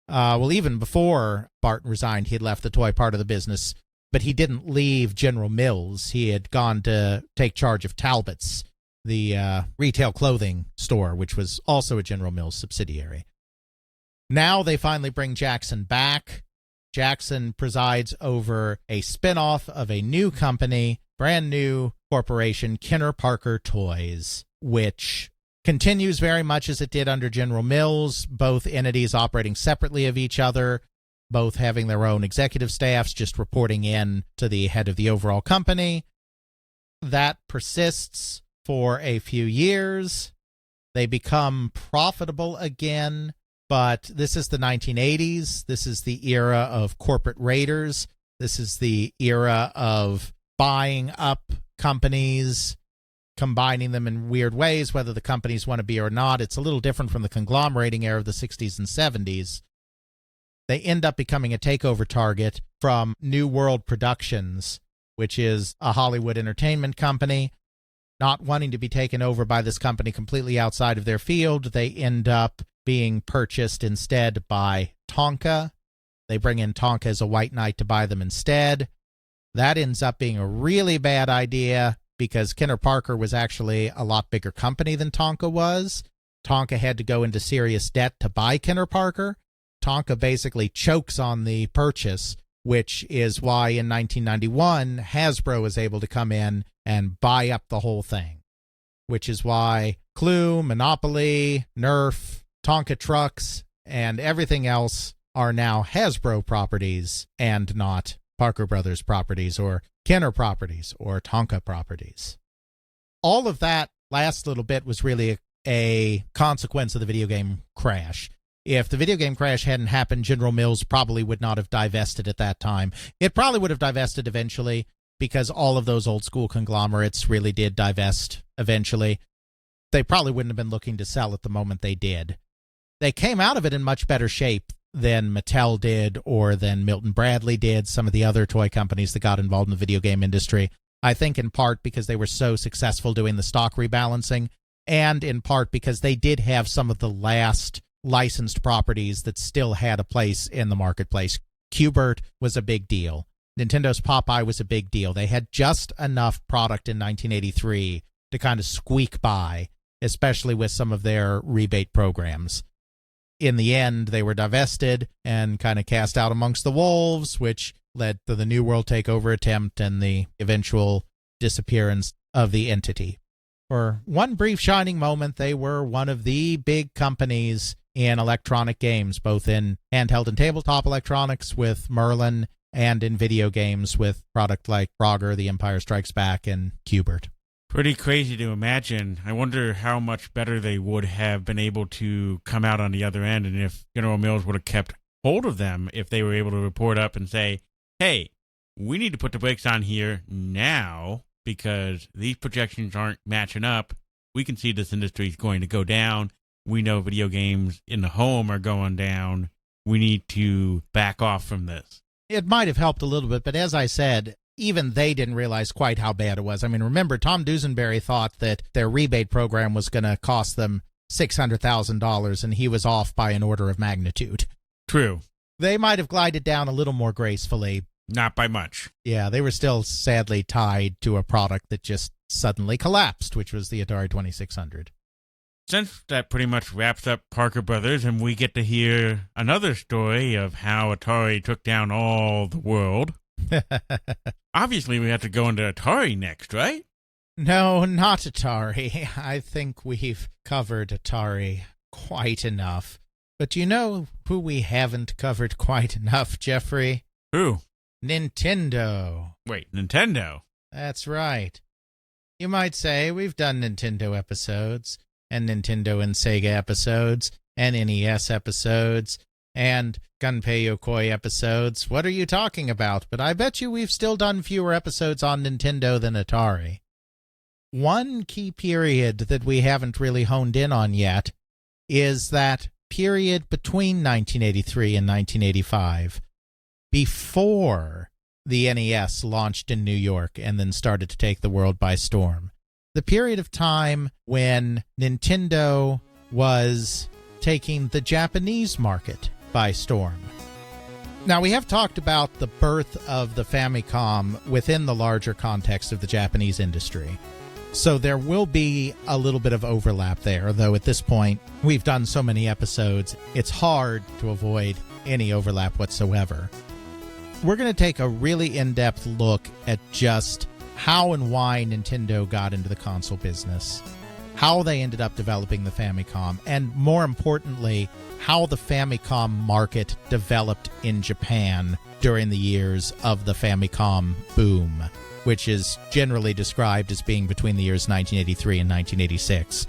even before Barton resigned, he had left the toy part of the business, but he didn't leave General Mills. He had gone to take charge of Talbot's, the retail clothing store, which was also a General Mills subsidiary. Now they finally bring Jackson back. Jackson presides over a spinoff of a new company, brand new corporation, Kenner Parker Toys, which continues very much as it did under General Mills, both entities operating separately of each other, both having their own executive staffs, just reporting in to the head of the overall company. That persists for a few years. They become profitable again, but this is the 1980s. This is the era of corporate raiders. This is the era of buying up companies, combining them in weird ways, whether the companies want to be or not. It's a little different from the conglomerating era of the 60s and 70s. They end up becoming a takeover target from New World Productions, which is a Hollywood entertainment company. Not wanting to be taken over by this company completely outside of their field, they end up being purchased instead by Tonka. They bring in Tonka as a white knight to buy them instead. That ends up being a really bad idea because Kenner Parker was actually a lot bigger company than Tonka was. Tonka had to go into serious debt to buy Kenner Parker. Tonka basically chokes on the purchase, which is why in 1991, Hasbro was able to come in and buy up the whole thing, which is why Clue, Monopoly, Nerf, Tonka trucks, and everything else are now Hasbro properties and not Parker Brothers properties or Kenner properties or Tonka properties. All of that last little bit was really a consequence of the video game crash. If the video game crash hadn't happened, General Mills probably would not have divested at that time. It probably would have divested eventually because all of those old school conglomerates really did divest eventually. They probably wouldn't have been looking to sell at the moment they did. They came out of it in much better shape than Mattel did or than Milton Bradley did, some of the other toy companies that got involved in the video game industry. I think in part because they were so successful doing the stock rebalancing, and in part because they did have some of the last licensed properties that still had a place in the marketplace. Q*bert was a big deal. Nintendo's Popeye was a big deal. They had just enough product in 1983 to kind of squeak by, especially with some of their rebate programs. In the end, they were divested and kind of cast out amongst the wolves, which led to the New World takeover attempt and the eventual disappearance of the entity. For one brief shining moment, they were one of the big companies in electronic games, both in handheld and tabletop electronics with Merlin and in video games with product like Frogger, The Empire Strikes Back, and Q*bert. Pretty crazy to imagine. I wonder how much better they would have been able to come out on the other end, and if General Mills would have kept hold of them, if they were able to report up and say, hey, we need to put the brakes on here now because these projections aren't matching up. We can see this industry is going to go down. We know video games in the home are going down. We need to back off from this. It might have helped a little bit, but as I said, even they didn't realize quite how bad it was. I mean, remember, Tom Dusenberry thought that their rebate program was going to cost them $600,000, and he was off by an order of magnitude. True. They might have glided down a little more gracefully. Not by much. Yeah, they were still sadly tied to a product that just suddenly collapsed, which was the Atari 2600. Since that pretty much wraps up Parker Brothers, and we get to hear another story of how Atari took down all the world. Obviously, we have to go into Atari next, right? No, not Atari. I think we've covered Atari quite enough. But you know who we haven't covered quite enough, Jeffrey? Who? Nintendo. Wait, Nintendo? That's right. You might say we've done Nintendo episodes, and Nintendo and Sega episodes, and NES episodes, and Gunpei Yokoi episodes. What are you talking about? But I bet you we've still done fewer episodes on Nintendo than Atari. One key period that we haven't really honed in on yet is that period between 1983 and 1985, before the NES launched in New York and then started to take the world by storm. The period of time when Nintendo was taking the Japanese market by storm. Now, we have talked about the birth of the Famicom within the larger context of the Japanese industry. So there will be a little bit of overlap there, though at this point, we've done so many episodes, it's hard to avoid any overlap whatsoever. We're going to take a really in-depth look at just how and why Nintendo got into the console business, how they ended up developing the Famicom, and more importantly, how the Famicom market developed in Japan during the years of the Famicom boom, which is generally described as being between the years 1983 and 1986.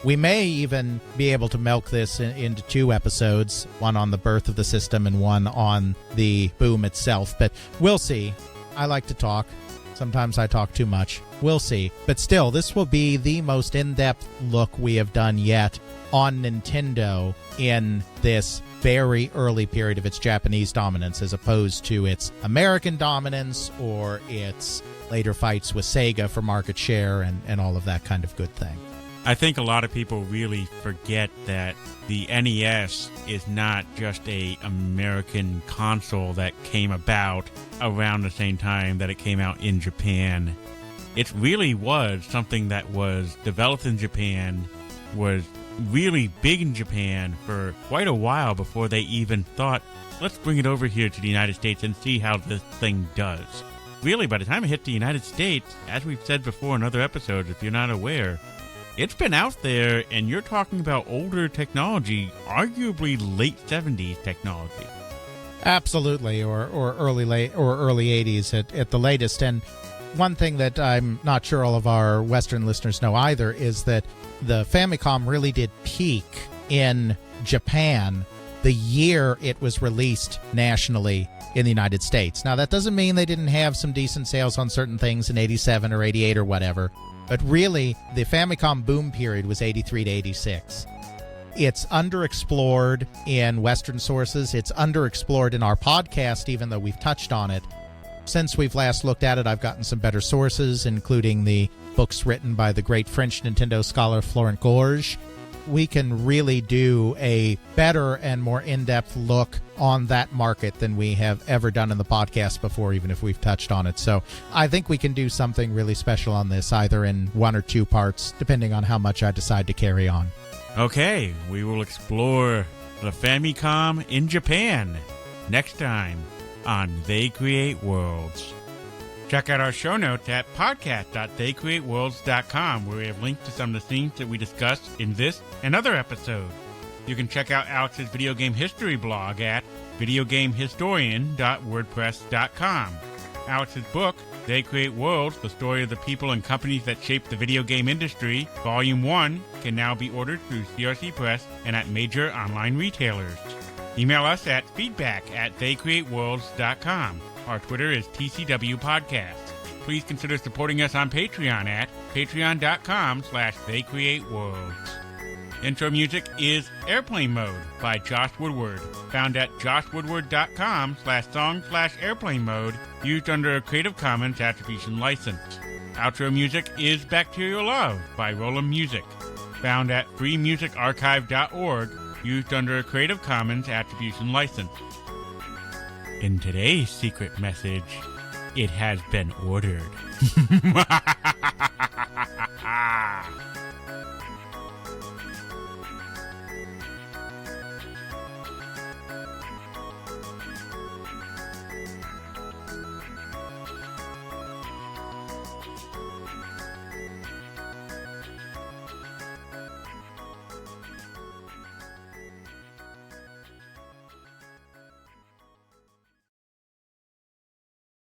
We may even be able to milk this into two episodes, one on the birth of the system and one on the boom itself, but we'll see. I like to talk. Sometimes I talk too much. We'll see. But still, this will be the most in-depth look we have done yet on Nintendo in this very early period of its Japanese dominance as opposed to its American dominance or its later fights with Sega for market share and all of that kind of good thing. I think a lot of people really forget that the NES is not just a American console that came about around the same time that it came out in Japan. It really was something that was developed in Japan, was really big in Japan for quite a while before they even thought, let's bring it over here to the United States and see how this thing does. Really, by the time it hit the United States, as we've said before in other episodes, if you're not aware, it's been out there, and you're talking about older technology, arguably late 70s technology. Absolutely, or early 80s at the latest. And one thing that I'm not sure all of our Western listeners know either is that the Famicom really did peak in Japan the year it was released nationally in the United States. Now, that doesn't mean they didn't have some decent sales on certain things in 87 or 88 or whatever. But really, the Famicom boom period was 83 to 86. It's underexplored in Western sources. It's underexplored in our podcast, even though we've touched on it. Since we've last looked at it, I've gotten some better sources, including the books written by the great French Nintendo scholar Florent Gorge. We can really do a better and more in-depth look on that market than we have ever done in the podcast before, even if we've touched on it. So I think we can do something really special on this, either in one or two parts, depending on how much I decide to carry on. Okay, we will explore the Famicom in Japan next time on They Create Worlds. Check out our show notes at podcast.theycreateworlds.com, where we have links to some of the themes that we discussed in this and other episodes. You can check out Alex's video game history blog at videogamehistorian.wordpress.com. Alex's book, They Create Worlds, the story of the people and companies that shaped the video game industry, Volume 1, can now be ordered through CRC Press and at major online retailers. Email us at feedback@theycreateworlds.com. Our Twitter is TCW Podcast. Please consider supporting us on Patreon at patreon.com/theycreateworlds. Intro music is Airplane Mode by Josh Woodward, found at joshwoodward.com/song/airplane mode, used under a Creative Commons Attribution License. Outro music is Bacterial Love by Roland Music, found at freemusicarchive.org, used under a Creative Commons Attribution License. In today's secret message, it has been ordered.